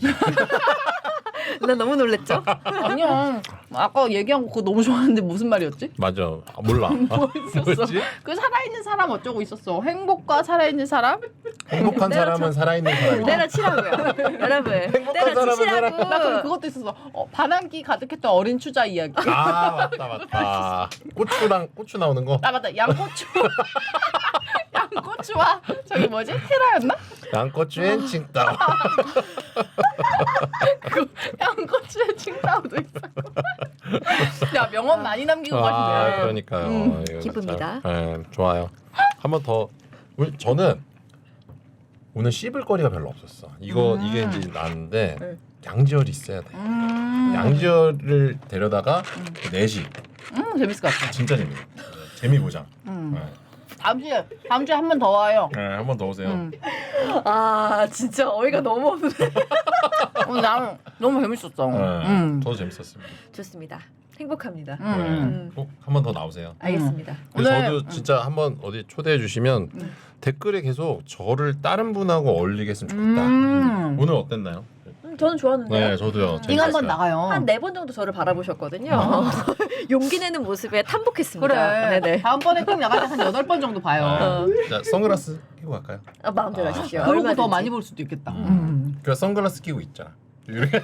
난 너무 놀랬죠? 아니야. 아까 얘기한 거 그거 너무 좋았는데 무슨 말이었지? 맞아. 몰라. 뭐 있었어? 뭐지? 그 살아있는 사람 어쩌고 있었어. 행복과 살아있는 사람? 행복한 사람은 살아있는 사람이다. 때려치라고요. 여러분. 행복한 사람은 때려치라고. 나 그럼 그것도 있었어. 반항기 가득했던 어린 추자 이야기. 아 맞다. 고추 나오는 거. 아 맞다. 양고추. 양고추와 저기 뭐지? 테라였나? 양고추엔 칭따오. 그 양고추에 칭따오도 있었고. 야 명언 많이 남기고 가시네. 그러니까요. 이거 기쁩니다. 참, 좋아요. 한 번 더. 저는 오늘 씹을 거리가 별로 없었어. 이게 이제 나는데 양지열이 있어야 돼. 양지열을 데려다가 4시. 재밌을 것 같아. 진짜 재밌어. 재미 보장. 다음 주에 한 번 더 와요. 네, 한 번 더 오세요. 아 진짜 어이가 너무 없네. 나는 너무 재밌었어. 저도 재밌었습니다. 좋습니다. 행복합니다. 꼭 한 번 더 나오세요. 알겠습니다. 그래서 오늘- 저도 진짜 한번 어디 초대해 주시면 댓글에 계속 저를 다른 분하고 어울리게 했으면 좋겠다. 오늘 어땠나요? 저는 좋았는데요. 네, 저도요. 이거 한번 재밌었어요. 나가요. 한 4번 정도 저를 바라보셨거든요. 용기 내는 모습에 탐복했습니다. 그래. 네네. 다음번에 꼭 나갈 때 한 8번 정도 봐요. 자, 선글라스 끼고 갈까요? 마음대로 하십시오. 그러고 더 얼마든지. 많이 볼 수도 있겠다. 그 선글라스 끼고 있잖아. 이렇게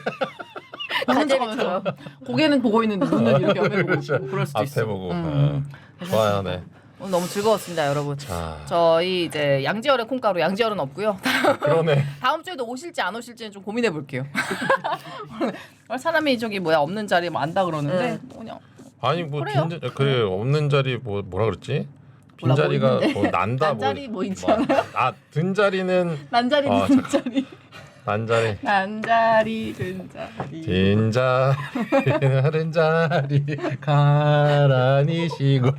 가재미처럼. 고개는 보고 있는데 눈은 이렇게 옆에 보고 그렇죠. 있고 그럴 수도 앞에 있어. 보고. 좋아요, 네. 오늘 너무 즐거웠습니다, 여러분. 자, 저희 이제 양지열의 콩가루 양지열은 없고요. 그러네. 다음 주에도 오실지 안 오실지는 좀 고민해 볼게요. 사람이 저기 뭐야 없는 자리 뭐 안다 그러는데 그냥 아니 뭐 그래요. 그래 없는 자리 뭐라 그랬지? 빈 몰라, 자리가 뭐 있는데. 뭐 난다 난자리 뭐 있지 않아요? 든 자리는 난자리 아, 든 자리 난자리. 난자리 든 자리 빈 자리 다른 자리 가라니 쉬고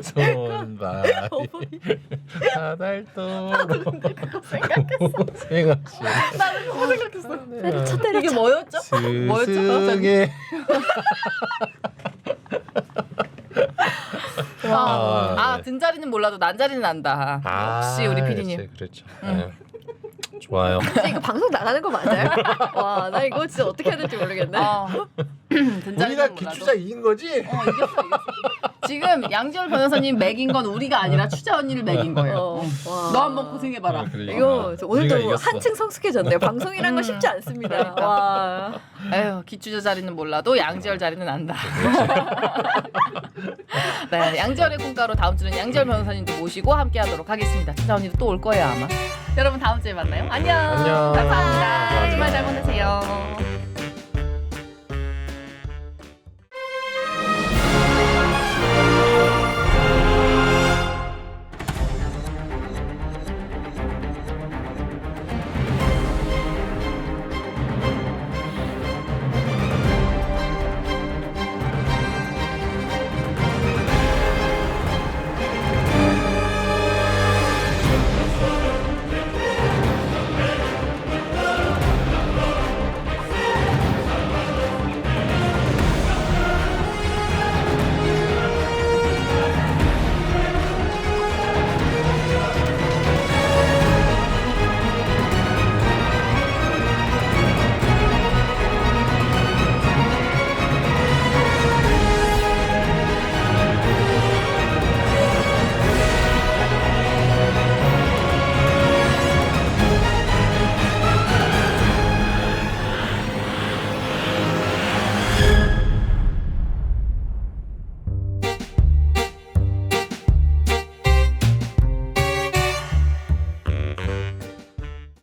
손발이 바달도록 생각시 나는 그거 생각했어. 첫 때려 이게 뭐였죠? 뭐였죠? 스승의 네. 든 자리는 몰라도 난 자리는 안다. 역시 우리 PD님. 그렇죠. 네. 좋아요. 진짜 이거 방송 나가는 거 맞아요? 와, 나 이거 진짜 어떻게 해야 될지 모르겠네. 든 우리가 자리는 몰라도. 기추자 이긴 거지? 이겼어. 지금 양지열 변호사님 맥인 건 우리가 아니라 추자 언니를 맥인 거예요. 와. 너 한번 고생해봐라. 이거 오늘도 우리가 이겼어. 한층 성숙해졌네요. 방송이란 건 쉽지 않습니다. 와. 에휴 기추자 자리는 몰라도 양지열 자리는 안다. 네, 양지열의 콩가루 다음 주는 양지열 변호사님도 모시고 함께하도록 하겠습니다. 추자 언니도 또 올 거예요 아마. 여러분 다음 주에 만나요. 안녕. 안녕. 감사합니다. 주말 잘 보내세요.